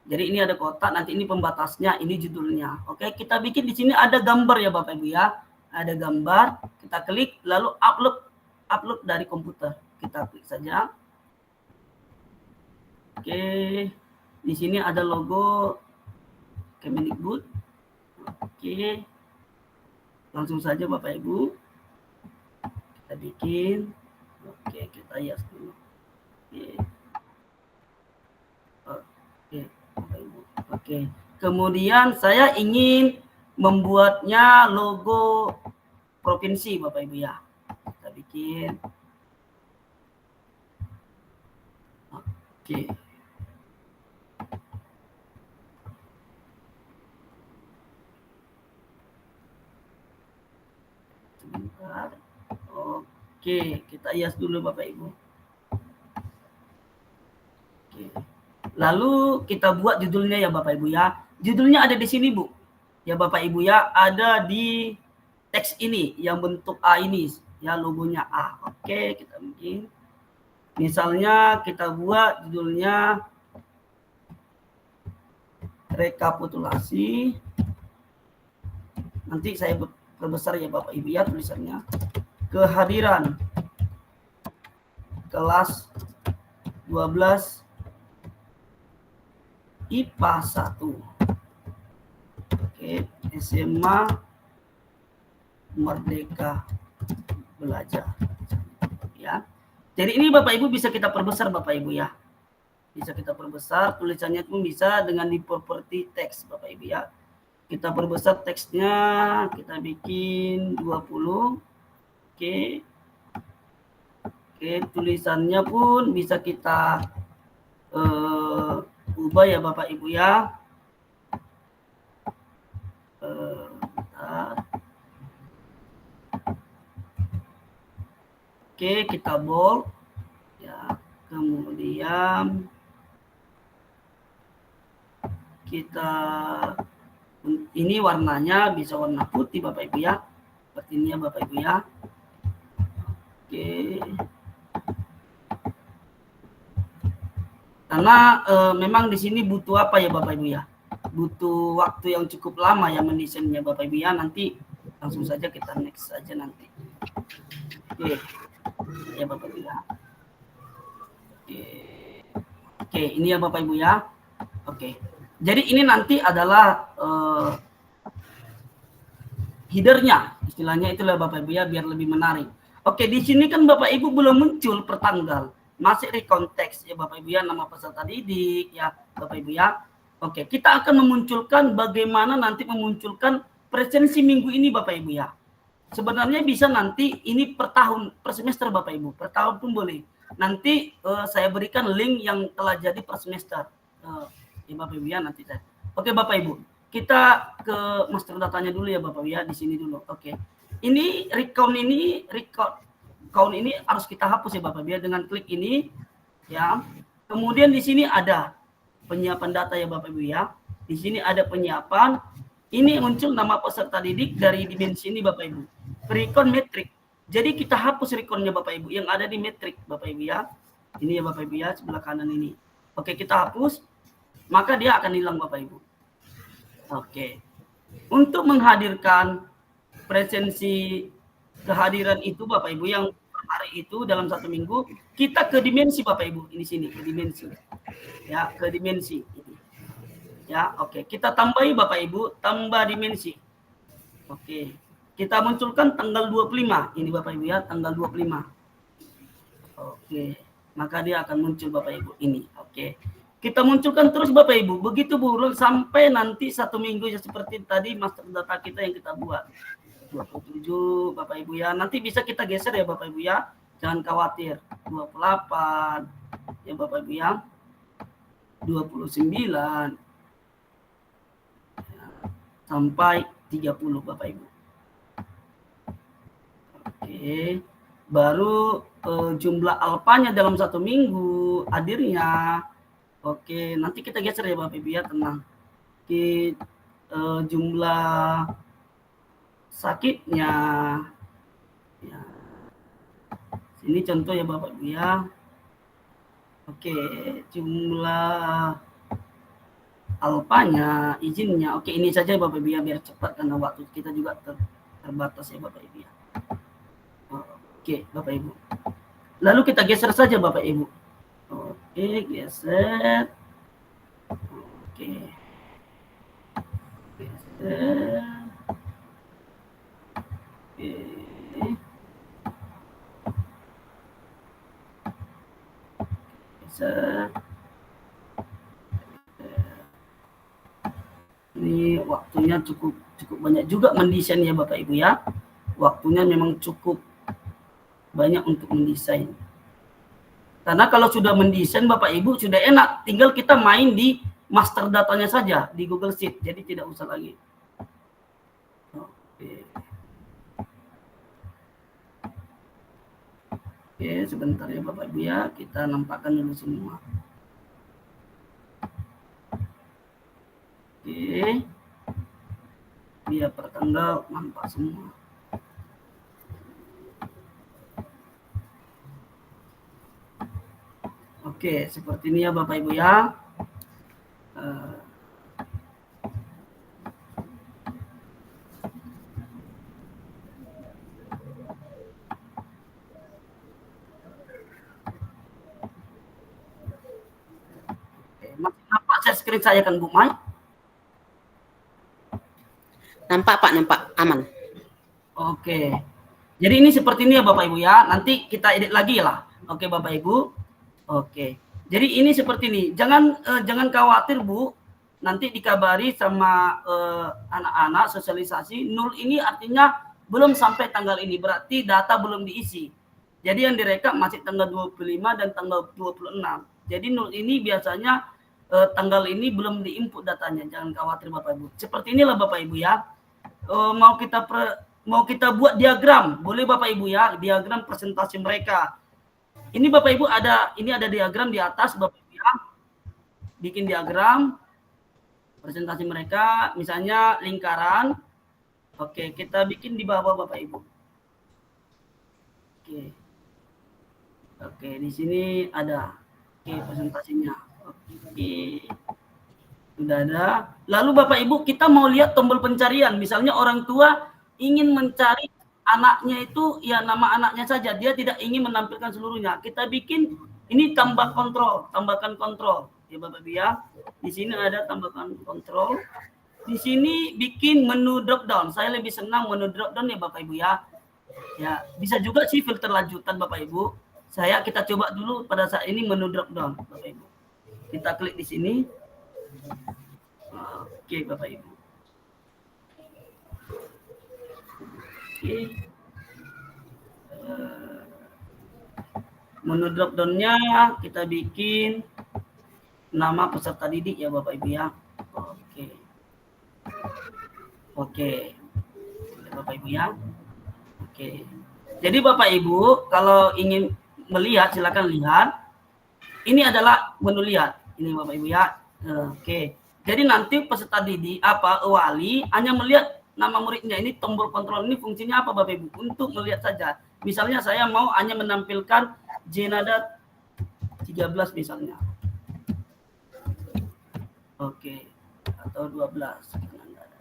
Jadi ini ada kotak, nanti ini pembatasnya, ini judulnya. Oke, kita bikin di sini ada gambar ya Bapak Ibu ya. Ada gambar, kita klik lalu upload dari komputer. Kita klik saja. Oke, di sini ada logo. Kemendikbud. Oke. Langsung saja Bapak Ibu. Kita bikin. Oke, kita hias dulu. Oke. Oke, Bapak Ibu. Oke. Kemudian saya ingin membuatnya logo provinsi Bapak Ibu ya. Kita bikin. Oke. Sebentar. Oke, kita hias dulu Bapak Ibu. Oke. Lalu kita buat judulnya ya Bapak Ibu ya. Judulnya ada di sini Bu. Ya Bapak Ibu ya, ada di teks ini yang bentuk A ini ya, logonya A. Oke, kita bikin. Misalnya kita buat judulnya rekapitulasi. Nanti saya perbesar ya Bapak Ibu ya tulisannya. Kehadiran kelas 12 IPA 1. Oke, SMA Merdeka Belajar. Ya. Jadi ini Bapak Ibu bisa kita perbesar Bapak Ibu ya. Bisa kita perbesar, tulisannya pun bisa dengan di properti teks Bapak Ibu ya. Kita perbesar teksnya, kita bikin 20. Oke. Oke, tulisannya pun bisa kita ubah ya Bapak Ibu ya. Oke, kita bold ya. Kemudian kita ini warnanya bisa warna putih Bapak Ibu ya. Seperti ini ya Bapak Ibu ya. Oke. Karena memang di sini butuh apa ya Bapak Ibu ya? Butuh waktu yang cukup lama ya mendesainnya Bapak Ibu ya. Nanti langsung saja kita next saja nanti. Oke. Ya Bapak Ibu ya. Oke. Oke, ini ya Bapak Ibu ya. Oke. Jadi ini nanti adalah headernya. Istilahnya itulah Bapak Ibu ya, biar lebih menarik. Oke, di sini kan Bapak Ibu belum muncul per tanggal. Masih rekonteks ya Bapak Ibu ya, nama peserta didik ya Bapak Ibu ya. Oke, kita akan memunculkan bagaimana nanti memunculkan presensi minggu ini Bapak Ibu ya. Sebenarnya bisa nanti ini per tahun, per semester Bapak Ibu, per tahun pun boleh. Nanti saya berikan link yang telah jadi per semester. Ya Bapak Ibu ya nanti saya. Oke Bapak Ibu, kita ke master datanya dulu ya Bapak Ibu ya, di sini dulu. Oke. Ini recount ini harus kita hapus ya Bapak Ibu ya dengan klik ini ya. Kemudian di sini ada penyiapan data ya Bapak Ibu ya. Di sini ada penyiapan. Ini muncul nama peserta didik dari dimensi ini Bapak Ibu. Recount metrik. Jadi kita hapus rekonnya Bapak Ibu yang ada di metrik Bapak Ibu ya. Ini ya Bapak Ibu ya, sebelah kanan ini. Oke, kita hapus. Maka dia akan hilang Bapak Ibu. Oke. Untuk menghadirkan presensi kehadiran itu Bapak Ibu yang hari itu dalam satu minggu, kita ke dimensi Bapak Ibu. Ini sini, ke dimensi. Ya, ke dimensi. Ya, oke. Kita tambahi Bapak Ibu, tambah dimensi. Oke. Kita munculkan tanggal 25. Ini Bapak Ibu ya, tanggal 25. Oke. Maka dia akan muncul Bapak Ibu ini. Oke. Kita munculkan terus Bapak Ibu. Begitu bulan sampai nanti satu minggu ya seperti tadi master data kita yang kita buat. 27 Bapak Ibu ya. Nanti bisa kita geser ya Bapak Ibu ya. Jangan khawatir. 28 ya Bapak Ibu ya. 29 ya. Sampai 30 Bapak Ibu. Oke. Baru jumlah alpanya dalam satu minggu hadirnya. Oke, nanti kita geser ya Bapak Ibu ya, tenang. Jumlah sakitnya. Ya. Ini contoh ya Bapak Ibu ya. Oke, jumlah alpanya, izinnya. Oke, ini saja Bapak Ibu ya, biar cepat karena waktu kita juga terbatas ya Bapak Ibu ya. Oke, Bapak Ibu. Lalu kita geser saja Bapak Ibu. Oke, geser. Oke. Ini waktunya cukup banyak juga mendesain ya Bapak Ibu ya. Waktunya memang cukup banyak untuk mendesain. Karena kalau sudah mendesain Bapak Ibu sudah enak, tinggal kita main di master datanya saja di Google Sheet. Jadi tidak usah lagi. Oke, sebentar ya Bapak Ibu ya, kita nampakkan dulu semua. Oke, biar per tanggal nampak semua. Oke, seperti ini ya Bapak Ibu ya. Masih nampak share screen saya kan Bu Mai? Nampak Pak, nampak aman. Oke. Jadi ini seperti ini ya Bapak Ibu ya. Nanti kita edit lagi lah. Oke Bapak Ibu. Oke. Jadi ini seperti ini. Jangan khawatir Bu. Nanti dikabari sama anak-anak sosialisasi. 0 ini artinya belum sampai tanggal ini. Berarti data belum diisi. Jadi yang direkap masih tanggal 25 dan tanggal 26. Jadi 0 ini biasanya tanggal ini belum diinput datanya. Jangan khawatir Bapak Ibu. Seperti inilah Bapak Ibu ya. Mau kita buat diagram, boleh Bapak Ibu ya, diagram presentasi mereka. Ini Bapak Ibu ini ada diagram di atas Bapak Ibu ya. Bikin diagram presentasi mereka, misalnya lingkaran. Oke, kita bikin di bawah Bapak Ibu. Oke, di sini ada presentasinya. Oke. Sudah ada. Lalu Bapak Ibu kita mau lihat tombol pencarian. Misalnya orang tua ingin mencari anaknya itu ya nama anaknya saja. Dia tidak ingin menampilkan seluruhnya. Kita bikin ini tambahkan kontrol. Ya Bapak Ibu ya. Di sini ada tambahkan kontrol. Di sini bikin menu drop down. Saya lebih senang menu drop down ya Bapak Ibu ya. Ya, bisa juga sih filter lanjutan Bapak Ibu. Kita coba dulu pada saat ini menu drop down Bapak Ibu. Kita klik di sini. Oke Bapak Ibu. Oke. Menu drop down-nya kita bikin nama peserta didik ya Bapak Ibu ya. Oke. Bapak Ibu ya. Oke. Jadi Bapak Ibu kalau ingin melihat silakan lihat. Ini adalah menu lihat. Ini Bapak Ibu ya. Oke. Jadi nanti peserta didik wali hanya melihat nama muridnya. Ini tombol kontrol ini fungsinya apa Bapak Ibu? Untuk melihat saja. Misalnya saya mau hanya menampilkan Jenada 13 misalnya. Oke. Atau 12 karena enggak ada.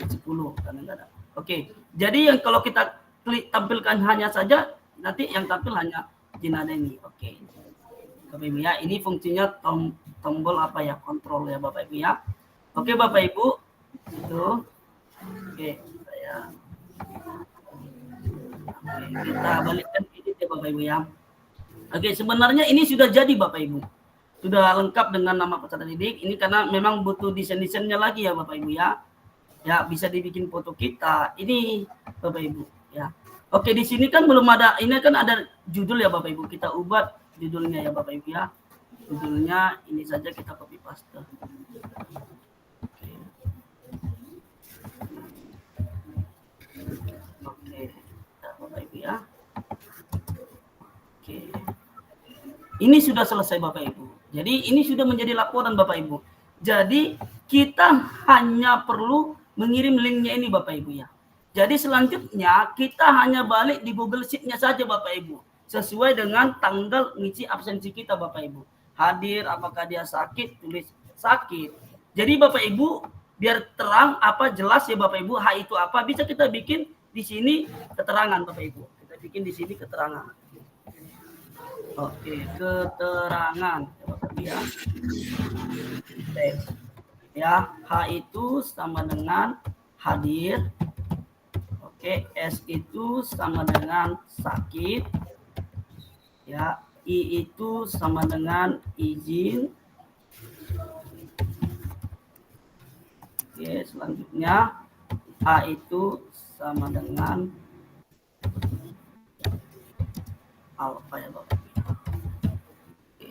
10 karena enggak ada. Oke. Jadi yang kalau kita klik tampilkan hanya saja nanti yang tampil hanya Jenada ini. Oke. Bapak Ibu ya, ini fungsinya tombol kontrol ya Bapak Ibu ya. Oke Bapak Ibu, itu. Oke, kita balikkan ini ya Bapak Ibu ya. Oke, sebenarnya ini sudah jadi Bapak Ibu. Sudah lengkap dengan nama peserta didik. Ini karena memang butuh desain-desainnya lagi ya Bapak Ibu ya. Ya, bisa dibikin foto kita. Ini Bapak Ibu ya. Oke, di sini kan belum ada, ini kan ada judul ya Bapak Ibu. Kita ubah judulnya ya Bapak Ibu ya. Judulnya ini saja kita copy paste. Oke. Bapak Ibu ya. Oke. Ini sudah selesai Bapak Ibu. Jadi ini sudah menjadi laporan Bapak Ibu. Jadi kita hanya perlu mengirim linknya ini Bapak Ibu ya. Jadi selanjutnya kita hanya balik di Google Sheet-nya saja Bapak Ibu. Sesuai dengan tanggal ngisi absensi kita Bapak Ibu. Hadir, apakah dia sakit, tulis sakit. Jadi Bapak Ibu biar terang jelas ya Bapak Ibu, itu apa bisa kita bikin di sini keterangan Bapak Ibu. Kita bikin di sini keterangan. Oke, keterangan Bapak Ibu ya. Ya, H itu sama dengan hadir. Oke, S itu sama dengan sakit. Ya, I itu sama dengan izin. Oke, selanjutnya A itu sama dengan alfa ya Bapak Ibu. Oke.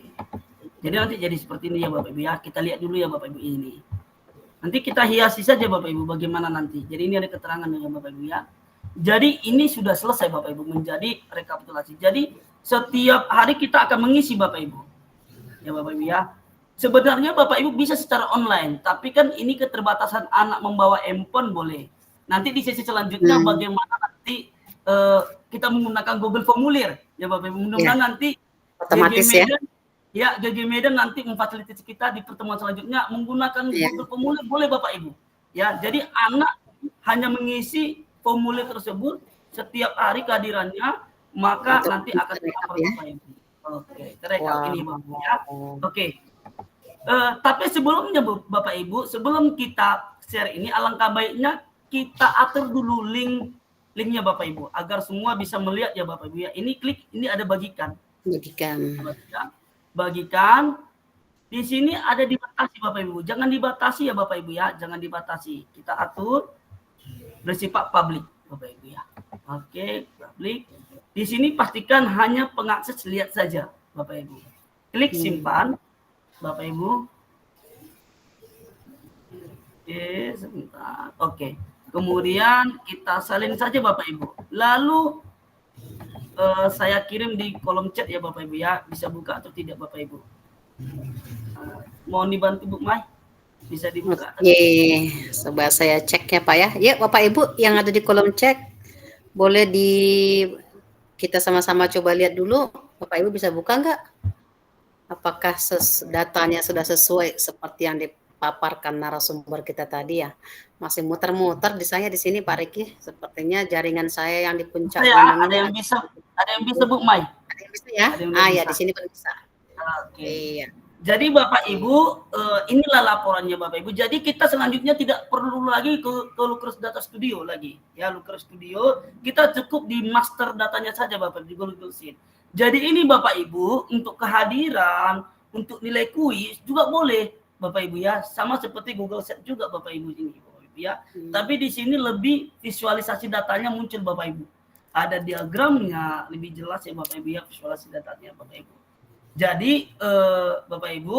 Jadi nanti jadi seperti ini ya Bapak Ibu ya. Kita lihat dulu ya Bapak Ibu ini. Nanti kita hiasi saja Bapak Ibu bagaimana nanti. Jadi ini ada keterangan ya Bapak Ibu ya. Jadi ini sudah selesai Bapak Ibu menjadi rekapitulasi. Jadi setiap hari kita akan mengisi Bapak Ibu. Ya Bapak Ibu ya. Sebenarnya Bapak Ibu bisa secara online, tapi kan ini keterbatasan anak membawa handphone boleh. Nanti di sesi selanjutnya bagaimana nanti kita menggunakan Google Formulir ya Bapak Ibu. Mudah-mudahan nanti otomatis GG Medan nanti memfasilitasi kita di pertemuan selanjutnya menggunakan Google Formulir boleh Bapak Ibu. Ya, jadi anak hanya mengisi formulir tersebut setiap hari kehadirannya, maka nanti akan di-upload Bapak Ibu. Oke, terekam ini Bapak ya. Oke. Tapi sebelumnya Bapak Ibu, sebelum kita share ini, alangkah baiknya kita atur dulu linknya Bapak Ibu agar semua bisa melihat ya Bapak Ibu ya. Ini klik, ini ada bagikan. Bagikan. Di sini ada dibatasi Bapak Ibu. Jangan dibatasi ya Bapak Ibu ya, jangan dibatasi. Kita atur bersifat publik Bapak Ibu ya. Oke, publik. Di sini pastikan hanya pengakses lihat saja Bapak Ibu. Klik simpan Bapak Ibu. Oke, sebentar. Oke. Kemudian kita salin saja Bapak Ibu. Lalu saya kirim di kolom chat ya Bapak Ibu ya. Bisa buka atau tidak Bapak Ibu? Mohon dibantu Bu Mai. Bisa dibuka. Oke, coba saya cek ya Pak ya. Ya Bapak Ibu yang ada di kolom chat boleh kita sama-sama coba lihat dulu. Bapak Ibu bisa buka nggak? Apakah datanya sudah sesuai seperti yang dipaparkan narasumber kita tadi ya? Masih muter-muter di sini Pak Riki. Sepertinya jaringan saya yang di puncak ada yang bisa Bu Mai. Ada yang bisa ya? Ya di sini pun bisa. Oke. Iya. Jadi Bapak Ibu, inilah laporannya Bapak Ibu. Jadi kita selanjutnya tidak perlu lagi ke Lukers Data Studio lagi. Ya, Lukers Studio, kita cukup di master datanya saja Bapak Ibu, di Google Sheet. Jadi ini Bapak Ibu, untuk kehadiran, untuk nilai kuis juga boleh Bapak Ibu ya. Sama seperti Google Sheet juga Bapak Ibu ini Bapak Ibu ya. Tapi di sini lebih visualisasi datanya muncul Bapak Ibu. Ada diagramnya, lebih jelas ya Bapak Ibu ya, visualisasi datanya Bapak Ibu. Jadi Bapak Ibu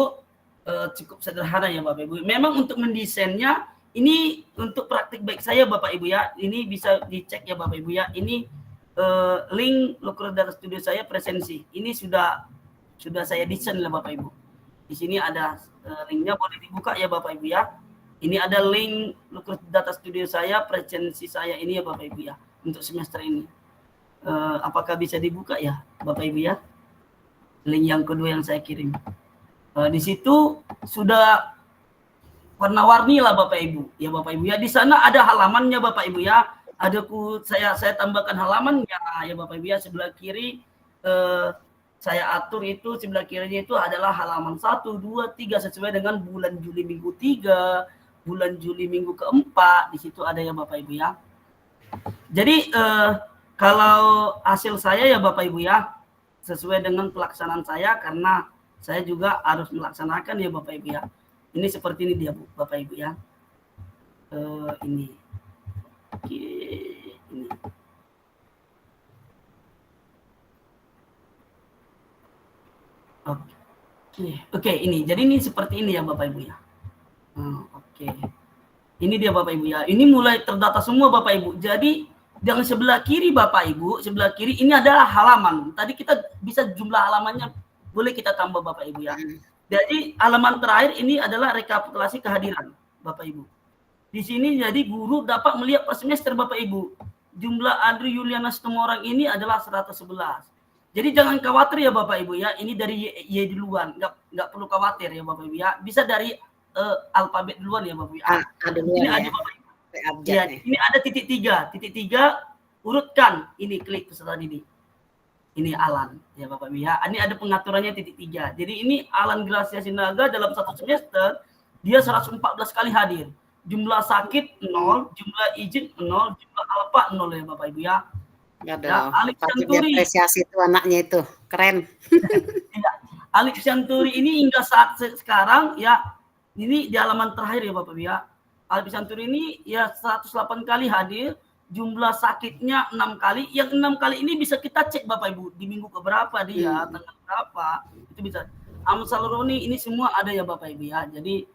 cukup sederhana ya Bapak Ibu. Memang untuk mendesainnya ini untuk praktik baik saya Bapak Ibu ya. Ini bisa dicek ya Bapak Ibu ya. Ini link Lukers Data Studio saya presensi. Ini sudah saya desain lah Bapak Ibu. Di sini ada linknya, boleh dibuka ya Bapak Ibu ya. Ini ada link Lukers Data Studio saya, presensi saya ini ya Bapak Ibu ya. Untuk semester ini. Apakah bisa dibuka ya Bapak Ibu ya? Link yang kedua yang saya kirim. Di situ sudah warna-warni lah Bapak Ibu. Ya Bapak Ibu ya. Di sana ada halamannya Bapak Ibu ya. Ada saya tambahkan halamannya ya Bapak Ibu ya. Sebelah kiri saya atur itu, sebelah kirinya itu adalah halaman 1, 2, 3 sesuai dengan bulan Juli minggu 3, bulan Juli minggu keempat. Di situ ada ya Bapak Ibu ya. Jadi kalau hasil saya ya Bapak Ibu ya, sesuai dengan pelaksanaan saya, karena saya juga harus melaksanakan ya Bapak Ibu ya. Ini seperti ini dia Bapak Ibu ya. Ini. Oke, ini. Oke, ini. Jadi ini seperti ini ya Bapak Ibu ya. Oke. Ini dia Bapak Ibu ya. Ini mulai terdata semua Bapak Ibu. Jadi yang sebelah kiri Bapak Ibu, sebelah kiri ini adalah halaman. Tadi kita bisa jumlah halamannya, boleh kita tambah Bapak Ibu ya. Jadi halaman terakhir ini adalah rekapitulasi kehadiran Bapak Ibu. Di sini jadi guru dapat melihat per semester Bapak Ibu. Jumlah Andri Yuliana Situmorang ini adalah 111. Jadi jangan khawatir ya Bapak Ibu ya. Ini dari Y duluan, nggak perlu khawatir ya Bapak Ibu ya. Bisa dari alfabet duluan ya Bapak Ibu. Ini ada Bapak Ibu. Ya, ini ada titik 3. Titik 3 urutkan. Ini klik peserta didik. Ini Alan ya Bapak Ibu ya. Ini ada pengaturannya titik 3. Jadi ini Alan Gracia Sinaga dalam 1 semester dia 114 kali hadir. Jumlah sakit 0, jumlah izin 0, jumlah alfa 0 ya Bapak Ibu ya. Ya, Aduh, Alif patut Syanturi. diapresiasi tuh anaknya itu, keren. Tidak. Alif Syanturi ini hingga saat sekarang ya, ini di halaman terakhir ya Bapak Ibu ya. Alif Syanturi ini ya 108 kali hadir, jumlah sakitnya 6 kali. Yang 6 kali ini bisa kita cek Bapak Ibu di minggu keberapa dia, tanggal berapa, itu bisa. Amsal Roni ini semua ada ya Bapak Ibu ya. Jadi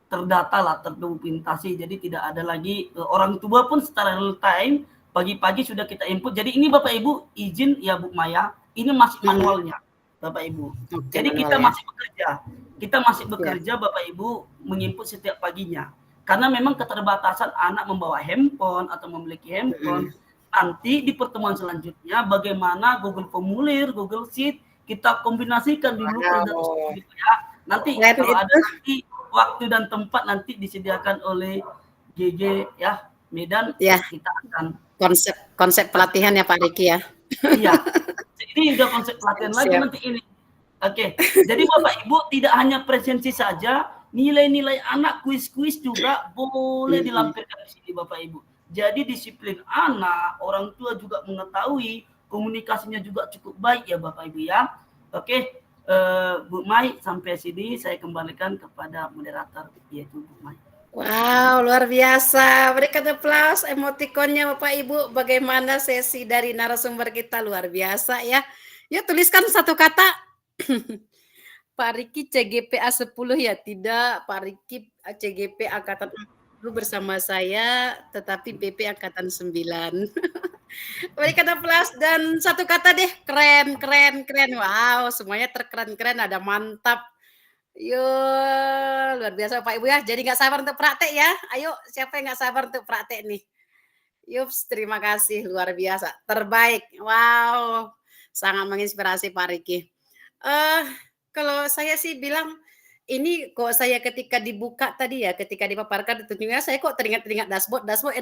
terdata lah, terdokumentasi. Jadi tidak ada lagi orang tua pun secara real time pagi-pagi sudah kita input. Jadi ini Bapak Ibu izin ya Bu Maya, ini masih manualnya Bapak Ibu. Jadi kita masih bekerja. Kita masih bekerja Bapak Ibu menginput setiap paginya. Karena memang keterbatasan anak membawa handphone atau memiliki handphone. Nanti di pertemuan selanjutnya bagaimana Google Formulir, Google Sheet kita kombinasikan dulu ya. Nanti kalau ada nanti waktu dan tempat nanti disediakan oleh GG ya Medan ya. Kita akan konsep pelatihan ya Pak Riki ya. Iya. Ini udah konsep pelatihan lagi nanti ini. Oke. Jadi Bapak Ibu tidak hanya presensi saja, nilai-nilai anak kuis-kuis juga boleh dilampirkan di sini Bapak Ibu. Jadi disiplin anak, orang tua juga mengetahui, komunikasinya juga cukup baik ya Bapak Ibu ya. Oke, Bu Mai sampai sini saya kembalikan kepada moderator yaitu Bu Mai. Wow, luar biasa. Berikan aplaus emotikonnya Bapak Ibu. Bagaimana sesi dari narasumber kita luar biasa ya. Yuk tuliskan satu kata. Pak Riki CGPA 10 ya. Tidak, Pak Riki CGP angkatan dulu bersama saya, tetapi PP angkatan 9. Berikan aplaus dan satu kata deh, keren. Wow, semuanya terkeren-keren, ada mantap. Yo, luar biasa Pak Ibu ya. Jadi nggak sabar untuk praktek ya. Ayo, siapa yang nggak sabar untuk praktek nih? Yups, terima kasih, luar biasa, terbaik. Wow, sangat menginspirasi Pak Riki. Kalau saya sih bilang ini kok saya ketika dibuka tadi ya, ketika dipaparkan tentunya saya kok teringat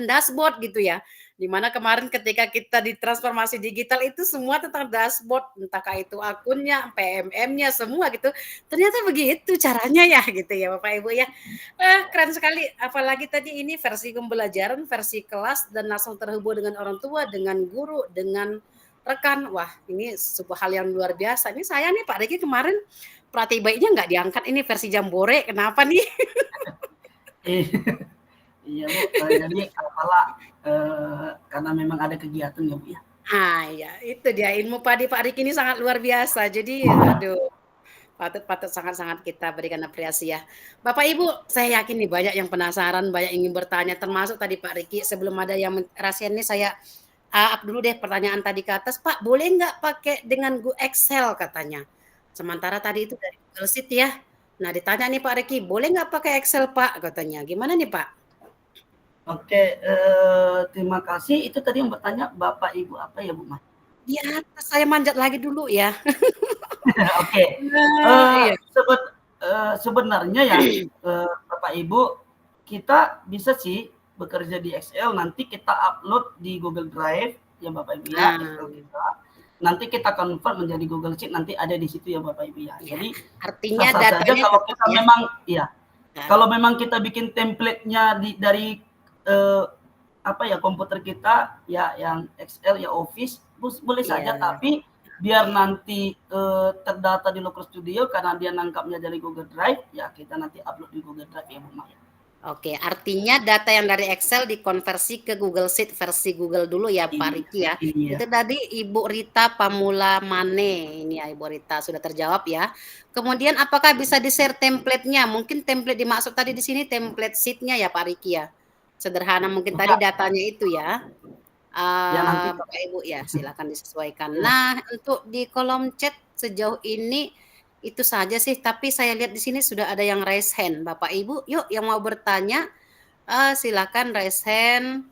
dashboard gitu ya. Dimana kemarin ketika kita di transformasi digital itu semua tentang dashboard, entahkah itu akunnya, PMM-nya semua gitu. Ternyata begitu caranya ya gitu ya Bapak Ibu ya. Keren sekali. Apalagi tadi ini versi pembelajaran, versi kelas dan langsung terhubung dengan orang tua, dengan guru, dengan rekan. Wah, ini sebuah hal yang luar biasa. Ini saya nih Pak Riki kemarin Pratibaiknya nggak diangkat ini versi Jambore, kenapa nih? Iya Bu, jadi apalah karena memang ada kegiatan ya Bu ya. Ya itu dia ilmu padi Pak Riki ini sangat luar biasa. Jadi aduh, patut sangat-sangat kita berikan apresiasi ya. Bapak Ibu, saya yakin nih banyak yang penasaran, banyak ingin bertanya, termasuk tadi Pak Riki. Sebelum ada yang rahasia ini saya up dulu deh pertanyaan tadi ke atas. Pak, boleh nggak pakai dengan Excel katanya? Sementara tadi itu dari Google Sheet ya. Nah ditanya nih Pak Riki, boleh nggak pakai Excel Pak katanya. Gimana nih Pak? Oke, terima kasih. Itu tadi yang bertanya Bapak Ibu apa ya Bu Mai? Ya, saya manjat lagi dulu ya. Oke. Sebenarnya ya Bapak Ibu, kita bisa sih bekerja di Excel, nanti kita upload di Google Drive ya Bapak Ibu ya, Excel kita. Nanti kita convert menjadi Google Sheet, nanti ada di situ ya Bapak Ibu ya. Jadi artinya datanya kalau kita memang kalau memang kita bikin template-nya dari komputer kita ya yang Excel ya Office boleh saja, tapi biar nanti terdata di Local Studio karena dia nangkapnya dari Google Drive ya, kita nanti upload di Google Drive ya Bu Maya. Oke, artinya data yang dari Excel dikonversi ke Google Sheet versi Google dulu ya Pak Riki ya. Itu tadi Ibu Rita Pamula Mane, ini ya Ibu Rita sudah terjawab ya. Kemudian apakah bisa di-share template-nya? Mungkin template dimaksud tadi di sini template sheet-nya ya Pak Riki ya. Sederhana mungkin tadi datanya itu ya. Bapak Ibu ya, silakan disesuaikan. Nah, untuk di kolom chat sejauh ini itu saja sih, tapi saya lihat di sini sudah ada yang raise hand. Bapak Ibu, yuk yang mau bertanya silakan raise hand.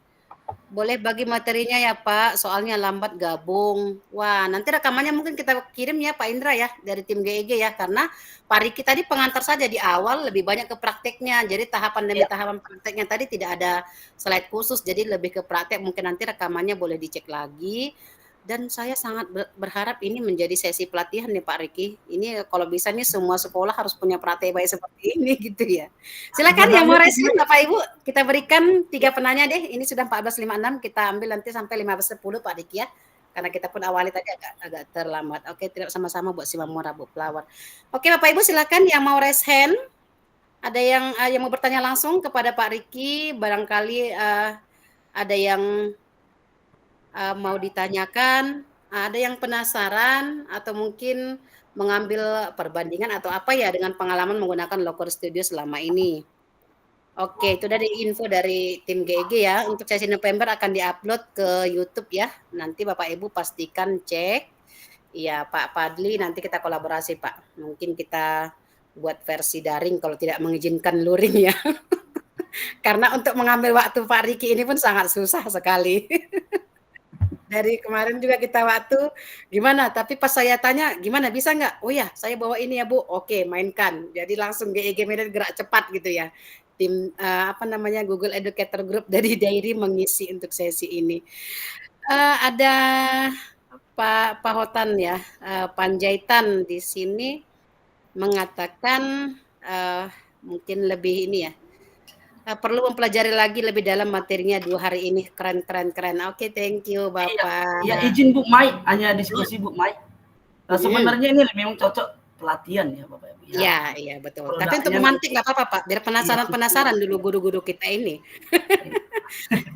Boleh bagi materinya ya Pak, soalnya lambat gabung. Wah, nanti rekamannya mungkin kita kirim ya Pak Indra ya dari tim GEG ya, karena Pak Riki tadi pengantar saja di awal, lebih banyak ke prakteknya. Jadi tahapan demi tahapan prakteknya tadi tidak ada slide khusus, jadi lebih ke praktek. Mungkin nanti rekamannya boleh dicek lagi. Dan saya sangat berharap ini menjadi sesi pelatihan nih Pak Riki. Ini kalau bisa nih semua sekolah harus punya pelatih baik seperti ini gitu ya. Silakan yang mau Sebenarnya respon Bapak Ibu, kita berikan 3 penanya deh. Ini sudah 14.56, kita ambil nanti sampai 15.10 Pak Riki ya. Karena kita pun awali tadi agak terlambat. Oke, tidak sama-sama buat si Mamora Bu Pelawar. Oke Bapak Ibu silakan yang mau raise hand. Ada yang mau bertanya langsung kepada Pak Riki, barangkali ada yang mau ditanyakan, ada yang penasaran atau mungkin mengambil perbandingan atau apa ya dengan pengalaman menggunakan Locker Studio selama ini. Oke, itu dari info dari tim GEG ya. Untuk sesi November akan diupload ke YouTube ya. Nanti Bapak Ibu pastikan cek. Iya, Pak Padli, nanti kita kolaborasi Pak. Mungkin kita buat versi daring kalau tidak mengizinkan luring ya. Karena untuk mengambil waktu Pak Riki ini pun sangat susah sekali. Dari kemarin juga kita waktu gimana, tapi pas saya tanya gimana bisa nggak? Oh ya, saya bawa ini ya Bu. Oke, mainkan. Jadi langsung GEG Medan gerak cepat gitu ya. Tim Google Educator Group dari Dairi mengisi untuk sesi ini. Ada Pak Hotan ya, Panjaitan di sini mengatakan mungkin lebih ini ya. Perlu mempelajari lagi lebih dalam materinya 2 hari ini. Keren. Oke, thank you Bapak. Ya izin Bu Mai, hanya diskusi Bu Mai. Sebenarnya ini memang cocok pelatihan ya Bapak Ibu. Iya betul. Tapi untuk memantik nggak apa-apa Pak, biar penasaran dulu guru-guru kita ini.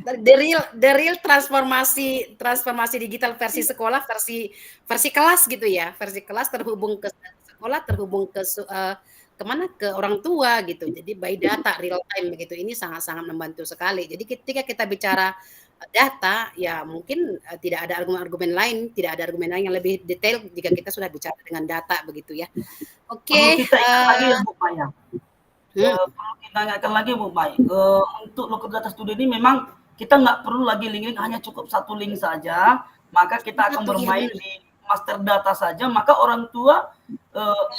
the real transformasi digital versi sekolah, versi kelas gitu ya. Versi kelas terhubung ke sekolah, terhubung ke kemana, ke orang tua gitu. Jadi by data real time begitu, ini sangat-sangat membantu sekali. Jadi ketika kita bicara data ya mungkin tidak ada argumen lain yang lebih detail jika kita sudah bicara dengan data begitu ya. Oke. Kita ingat lagi ya Bu Maya. Perlu kita ingatkan lagi Bu Mai, untuk Locker Data Studio ini memang kita nggak perlu lagi link, hanya cukup satu link saja, maka kita akan bermain di master data saja, maka orang tua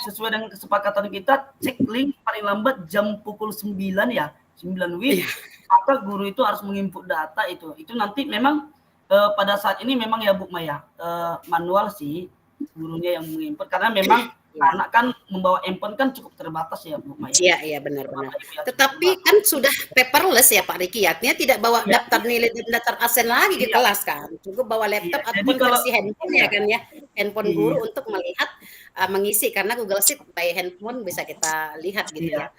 sesuai dengan kesepakatan kita cek link paling lambat jam pukul 9 ya, 9 WIB, maka guru itu harus menginput data itu nanti memang pada saat ini memang ya Bu Maya, manual sih gurunya yang menginput, karena memang anak kan membawa handphone kan cukup terbatas ya Bu Maya. Iya benar. Tetapi kan sudah paperless ya Pak Riki, artinya tidak bawa daftar nilai dan daftar absen lagi di kelas kan, cukup bawa laptop ataupun versi handphone ya kan ya, handphone guru untuk melihat mengisi, karena Google Sheet by handphone bisa kita lihat gitu ya.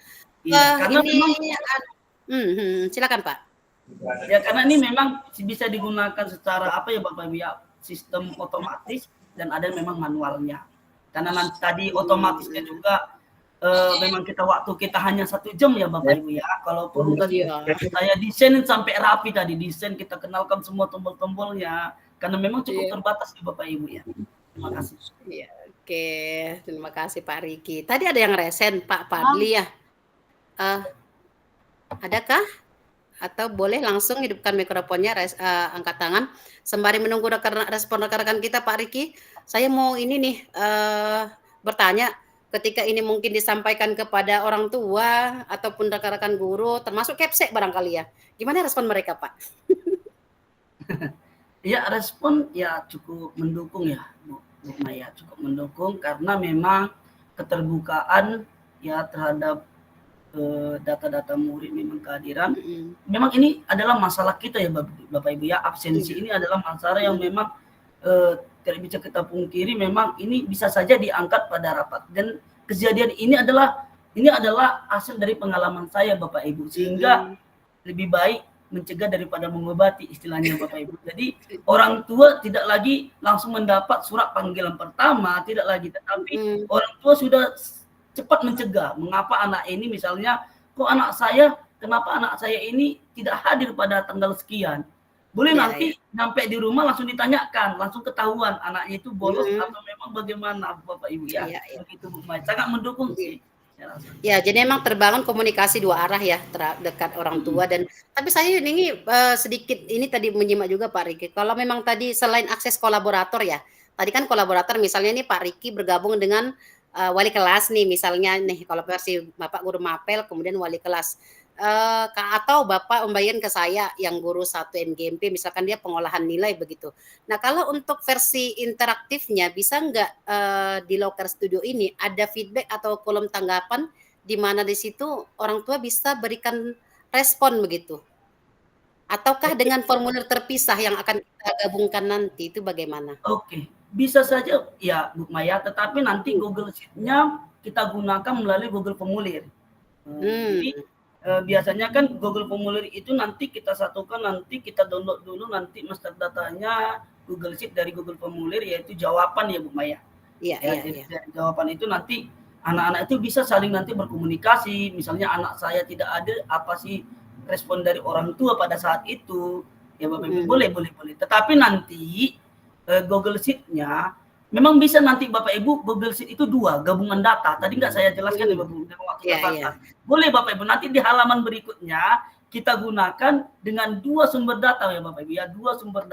Karena ini silakan Pak. Ya karena ini memang bisa digunakan secara apa ya Bapak Ibu ya, sistem otomatis dan ada memang manualnya. Karena nanti tadi otomatisnya juga memang waktu kita hanya 1 jam ya Bapak Ibu ya. Kalau perlu tadi saya desain sampai rapi tadi, desain kita kenalkan semua tombol-tombolnya, karena memang cukup terbatas ya Bapak Ibu ya. Terima kasih. Ya, oke, terima kasih Pak Riki. Tadi ada yang resen Pak Padli ya. Adakah? Atau boleh langsung hidupkan mikrofonnya, angkat tangan sembari menunggu respon rekan-rekan kita Pak Riki. Saya mau ini nih bertanya, ketika ini mungkin disampaikan kepada orang tua ataupun rekan-rekan guru, termasuk Kepsek barangkali ya. Gimana respon mereka Pak? Ya respon ya cukup mendukung ya Bu Maya, cukup mendukung karena memang keterbukaan ya terhadap data-data murid memang kehadiran. Memang ini adalah masalah kita ya Bapak Ibu ya, absensi ini adalah masalah yang memang tidak bisa kita pungkiri, memang ini bisa saja diangkat pada rapat, dan kejadian ini adalah hasil dari pengalaman saya Bapak Ibu, sehingga lebih baik mencegah daripada mengobati istilahnya Bapak Ibu. Jadi orang tua tidak lagi langsung mendapat surat panggilan pertama, tidak lagi, tetapi orang tua sudah cepat mencegah. Mengapa anak ini misalnya, kenapa anak saya ini tidak hadir pada tanggal sekian? Boleh nanti sampai di rumah langsung ditanyakan, langsung ketahuan anaknya itu bolos atau memang bagaimana Bapak Ibu ya. Begitu Bu Mai. Sangat mendukung sih. Ya, jadi memang terbangun komunikasi 2 arah ya dekat orang tua, dan tapi saya ini sedikit ini tadi menyimak juga Pak Riki. Kalau memang tadi selain akses kolaborator ya, tadi kan kolaborator misalnya nih Pak Riki bergabung dengan wali kelas nih misalnya nih, kalau versi Bapak guru mapel kemudian wali kelas. atau Bapak membayarkan ke saya yang guru 1 NGMP, misalkan dia pengolahan nilai begitu. Nah, kalau untuk versi interaktifnya bisa nggak di Loker Studio ini ada feedback atau kolom tanggapan di mana di situ orang tua bisa berikan respon begitu? Ataukah dengan formulir terpisah yang akan kita gabungkan nanti, itu bagaimana? Oke, bisa saja ya Bu Maya, tetapi nanti Google Sheet-nya kita gunakan melalui Google Formulir. Jadi biasanya kan Google Formulir itu nanti kita satukan, nanti kita download dulu nanti master datanya Google Sheet dari Google Formulir, yaitu jawaban ya Bu Maya. Iya, Ya, iya, jadi iya. dari jawaban itu nanti anak-anak itu bisa saling nanti berkomunikasi. Misalnya anak saya tidak ada, apa sih respon dari orang tua pada saat itu? Ya Bapak Ibu, boleh. Tetapi nanti Google Sheet-nya memang bisa nanti Bapak Ibu Google Sheet itu 2 gabungan data. Tadi nggak saya jelaskan ya Bapak Ibu, waktu Iya, terbatas. iya. Boleh Bapak Ibu, nanti di halaman berikutnya kita gunakan dengan 2 sumber data ya Bapak Ibu ya, 2 sumber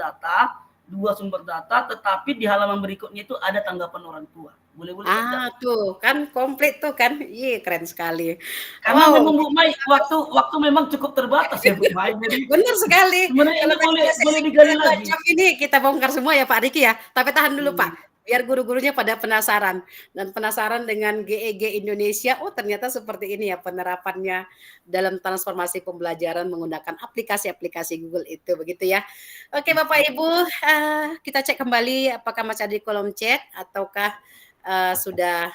data, tetapi di halaman berikutnya itu ada tanggapan orang tua. Boleh saja. Tuh kan komplit tuh kan. Ih, keren sekali. Karena Wow, memang Bu Mai waktu memang cukup terbatas ya Bu Mai. Jadi benar sekali. sebenarnya Kalau ini tadi boleh sesi digali kita 2 lagi. jam ini kita bongkar semua ya Pak Riki ya. Tapi tahan dulu Pak, biar guru-gurunya pada penasaran. Dan penasaran dengan GEG Indonesia, oh ternyata seperti ini ya penerapannya dalam transformasi pembelajaran menggunakan aplikasi-aplikasi Google itu, begitu ya. Oke Bapak Ibu, kita cek kembali apakah masih ada di kolom chat ataukah sudah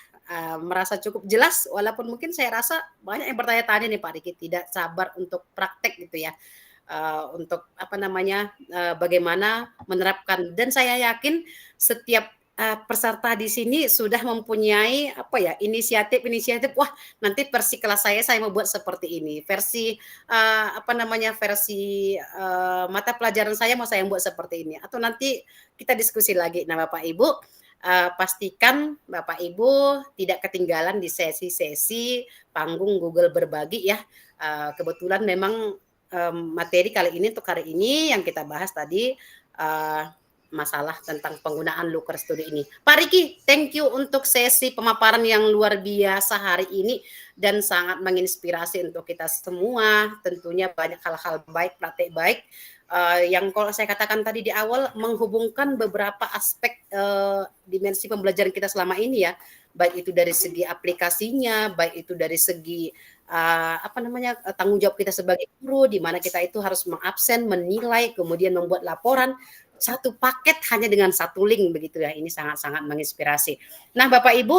merasa cukup jelas, walaupun mungkin saya rasa banyak yang bertanya-tanya nih Pak Riki, tidak sabar untuk praktek gitu ya, untuk apa namanya, bagaimana menerapkan, dan saya yakin setiap peserta di sini sudah mempunyai apa ya, inisiatif, wah nanti versi kelas saya mau buat seperti ini, versi apa namanya, versi mata pelajaran saya mau saya buat seperti ini, atau nanti kita diskusi lagi. Nah Bapak Ibu, pastikan Bapak Ibu tidak ketinggalan di sesi-sesi panggung Google Berbagi ya. Kebetulan memang materi kali ini untuk hari ini yang kita bahas tadi masalah tentang penggunaan Looker Studio ini. Pak Riki, thank you untuk sesi pemaparan yang luar biasa hari ini dan sangat menginspirasi untuk kita semua. Tentunya banyak hal-hal baik, praktek baik. Yang kalau saya katakan tadi di awal menghubungkan beberapa aspek dimensi pembelajaran kita selama ini ya, baik itu dari segi aplikasinya, baik itu dari segi apa namanya, tanggung jawab kita sebagai guru, di mana kita itu harus mengabsen, menilai, kemudian membuat laporan, satu paket hanya dengan satu link begitu ya. Ini sangat-sangat menginspirasi. Nah Bapak Ibu,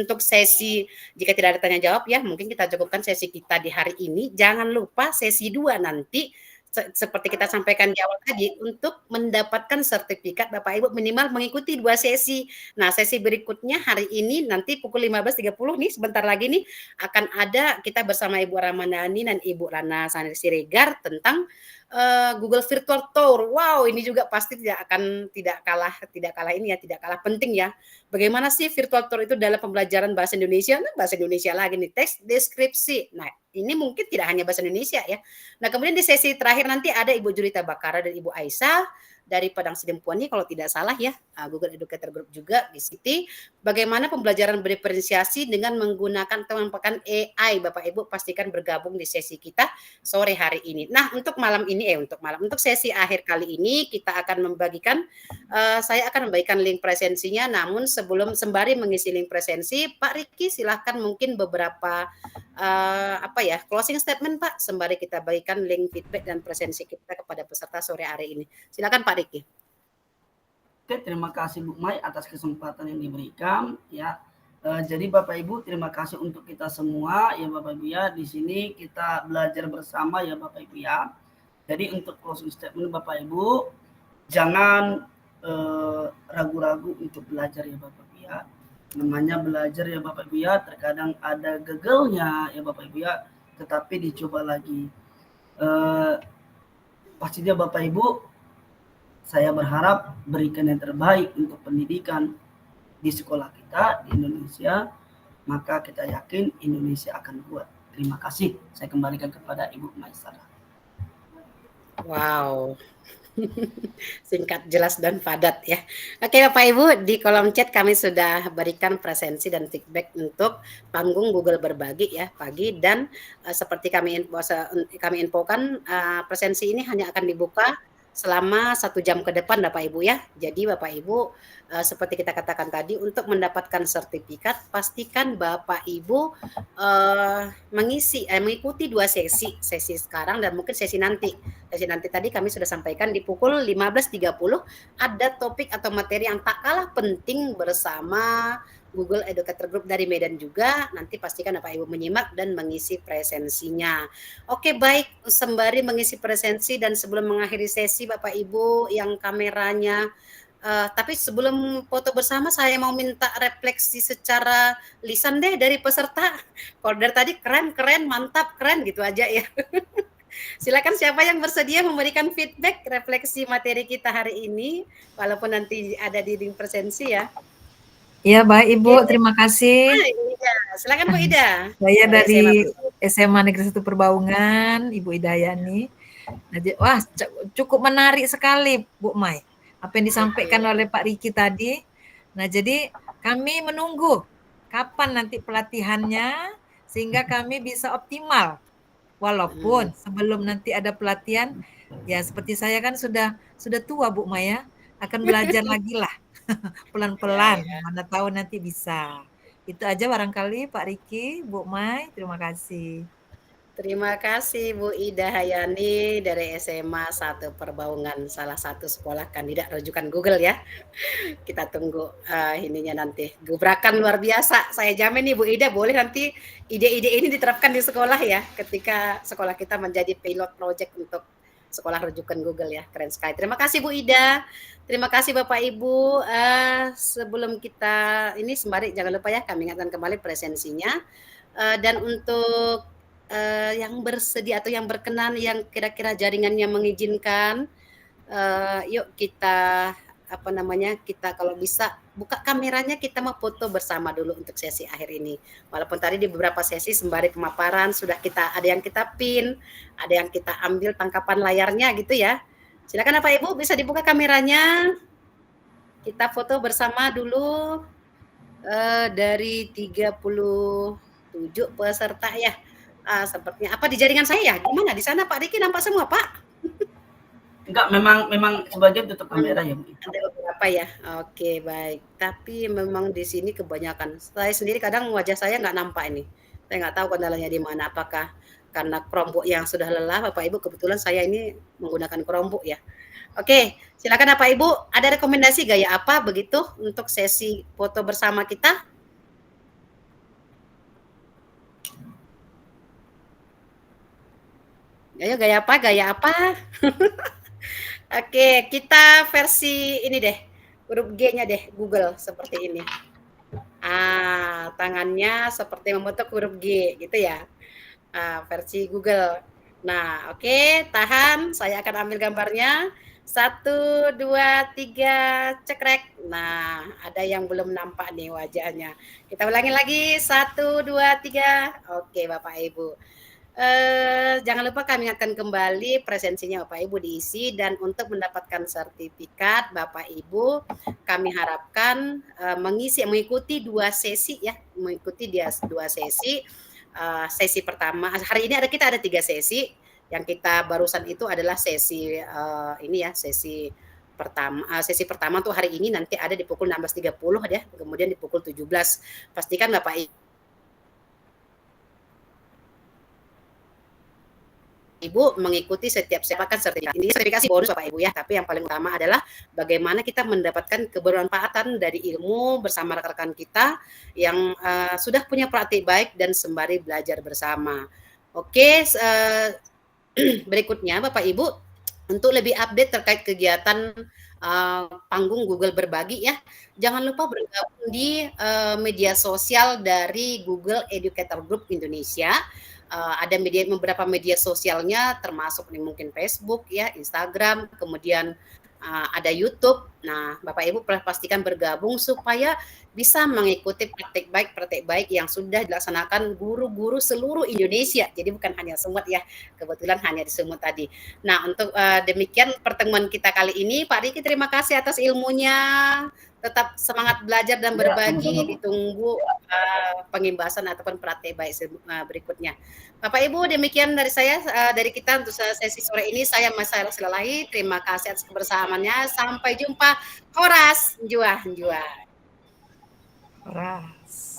untuk sesi jika tidak ada tanya jawab ya, mungkin kita cukupkan sesi kita di hari ini. Jangan lupa sesi 2 nanti seperti kita sampaikan di awal tadi, untuk mendapatkan sertifikat Bapak Ibu minimal mengikuti 2 sesi. Nah, sesi berikutnya hari ini nanti pukul 15.30 nih, sebentar lagi nih akan ada kita bersama Ibu Ramadhani dan Ibu Rana Sanir Siregar tentang Google Virtual Tour. Wow, ini juga pasti tidak kalah ini ya, tidak kalah penting ya. Bagaimana sih virtual tour itu dalam pembelajaran bahasa Indonesia? Nah, bahasa Indonesia lagi nih, teks deskripsi. Nah, ini mungkin tidak hanya bahasa Indonesia ya. Nah, kemudian di sesi terakhir nanti ada Ibu Jurita Bakara dan Ibu Aisyah dari Padang Sidempuan kalau tidak salah ya, Google Educator Group juga di Siti. Bagaimana pembelajaran berdiferensiasi dengan menggunakan pemanfaatan AI. Bapak Ibu pastikan bergabung di sesi kita sore hari ini. Nah, untuk untuk sesi akhir kali ini kita akan membagikan, saya akan membagikan link presensinya. Namun sembari mengisi link presensi, Pak Riki silahkan mungkin beberapa closing statement Pak, sembari kita bagikan link feedback dan presensi kita kepada peserta sore hari ini. Silakan Pak Riki. Oke, terima kasih Bu Mai atas kesempatan yang diberikan ya. Jadi Bapak Ibu, terima kasih untuk kita semua ya Bapak Ibu ya. Di sini kita belajar bersama ya Bapak Ibu ya. Jadi untuk closing statement Bapak Ibu, jangan ragu-ragu untuk belajar ya Bapak Ibu ya. Namanya belajar ya Bapak Ibu ya, terkadang ada gagalnya ya Bapak Ibu ya, tetapi dicoba lagi. Pastinya Bapak Ibu, saya berharap berikan yang terbaik untuk pendidikan di sekolah kita di Indonesia, maka kita yakin Indonesia akan kuat. Terima kasih. Saya kembalikan kepada Ibu Maisara. Wow, Singkat, jelas, dan padat ya. Oke Bapak Ibu, di kolom chat kami sudah berikan presensi dan feedback untuk panggung Google Berbagi ya pagi, dan seperti kami infokan, presensi ini hanya akan dibuka selama 1 jam ke depan Bapak Ibu ya. Jadi Bapak Ibu, seperti kita katakan tadi, untuk mendapatkan sertifikat pastikan Bapak Ibu mengikuti 2 sesi sekarang dan mungkin sesi nanti. Sesi nanti tadi kami sudah sampaikan di pukul 15.30 ada topik atau materi yang tak kalah penting bersama Google Educator Group dari Medan juga. Nanti pastikan Bapak Ibu menyimak dan mengisi presensinya. Oke, baik, sembari mengisi presensi dan sebelum mengakhiri sesi Bapak Ibu yang kameranya tapi sebelum foto bersama saya mau minta refleksi secara lisan deh dari peserta. Kalau dari tadi keren, mantap, keren gitu aja ya. Silakan siapa yang bersedia memberikan feedback refleksi materi kita hari ini, walaupun nanti ada di link presensi ya. Iya, baik Ibu, terima kasih. Ida. Silakan Bu Ida. Saya dari SMA Negeri 1 Perbaungan, Ibu Idayani. Wah, cukup menarik sekali Bu Mai, apa yang disampaikan oleh Pak Riki tadi. Nah, jadi kami menunggu kapan nanti pelatihannya sehingga kami bisa optimal. Walaupun sebelum nanti ada pelatihan, ya seperti saya kan sudah tua Bu Maya, akan belajar lagi lah pelan-pelan, mana tahu nanti bisa. Itu aja barangkali Pak Riki, Bu Mai, terima kasih. Terima kasih Bu Ida Hayani dari SMA 1 Perbaungan, salah satu sekolah kandidat rujukan Google ya. Kita tunggu ininya nanti. Gebrakan luar biasa. Saya jamin nih Bu Ida, boleh nanti ide-ide ini diterapkan di sekolah ya, ketika sekolah kita menjadi pilot project untuk sekolah rujukan Google ya. Keren sekali. Terima kasih Bu Ida. Terima kasih Bapak Ibu. Sebelum kita ini sembari jangan lupa ya kami ingatkan kembali presensinya. Dan untuk yang bersedia atau yang berkenan, yang kira-kira jaringannya mengizinkan, yuk kita kita kalau bisa buka kameranya, kita mau foto bersama dulu untuk sesi akhir ini. Walaupun tadi di beberapa sesi sembari pemaparan sudah ada yang kita pin, ada yang kita ambil tangkapan layarnya gitu ya. Silakan Bapak Ibu bisa dibuka kameranya. Kita foto bersama dulu dari 37 peserta ya. Sepertinya apa di jaringan saya? Gimana di sana Pak Riki nampak semua Pak? Enggak, memang sebagian tutup kamera ya Bu. Ada beberapa ya. Oke, baik. Tapi memang di sini kebanyakan. Saya sendiri kadang wajah saya nggak nampak ini. Saya nggak tahu kendalanya di mana. Apakah karena Chromebook yang sudah lelah Bapak Ibu, kebetulan saya ini menggunakan Chromebook ya. Oke, silakan Bapak Ibu, ada rekomendasi gaya apa begitu untuk sesi foto bersama kita? Ayo gaya apa? Oke, kita versi ini deh, huruf G-nya deh, Google seperti ini. Tangannya seperti membentuk huruf G gitu ya. Versi Google. Nah, oke, tahan. Saya akan ambil gambarnya. 1, 2, 3, cekrek. Nah, ada yang belum nampak nih wajahnya. Kita ulangi lagi. 1, 2, 3. Oke, Bapak Ibu. Jangan lupa kami akan kembali presensinya Bapak Ibu diisi, dan untuk mendapatkan sertifikat Bapak Ibu kami harapkan mengikuti 2 sesi ya, mengikuti 2 sesi. Sesi pertama hari ini kita ada 3 sesi. Yang kita barusan itu adalah sesi ini ya, sesi pertama tuh hari ini nanti ada di pukul 16.30 ya, kemudian di pukul 17. Pastikan Bapak Ibu mengikuti setiap sertifikat. Ini sertifikasi bonus Bapak Ibu ya, tapi yang paling utama adalah bagaimana kita mendapatkan kebermanfaatan dari ilmu bersama rekan-rekan kita yang sudah punya praktik baik dan sembari belajar bersama. Oke, berikutnya Bapak Ibu, untuk lebih update terkait kegiatan panggung Google Berbagi ya, jangan lupa bergabung di media sosial dari Google Educator Group Indonesia. Ada beberapa media sosialnya, termasuk nih mungkin Facebook ya, Instagram, kemudian ada YouTube. Nah, Bapak Ibu pastikan bergabung supaya bisa mengikuti praktek baik yang sudah dilaksanakan guru-guru seluruh Indonesia. Jadi bukan hanya Sumut ya, kebetulan hanya di Sumut tadi. Nah, untuk demikian pertemuan kita kali ini, Pak Riki terima kasih atas ilmunya. Tetap semangat belajar dan berbagi, ditunggu pengimbasan ataupun praktek baik berikutnya. Bapak Ibu, demikian dari saya, dari kita untuk sesi sore ini. Saya Mas Sairah Silalahi, terima kasih atas kebersamaannya. Sampai jumpa. Horas, njua. Ras.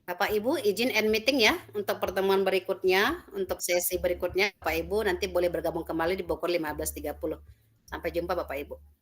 Bapak Ibu izin end meeting ya untuk pertemuan berikutnya, untuk sesi berikutnya Bapak Ibu nanti boleh bergabung kembali di pukul 15.30. Sampai jumpa Bapak Ibu.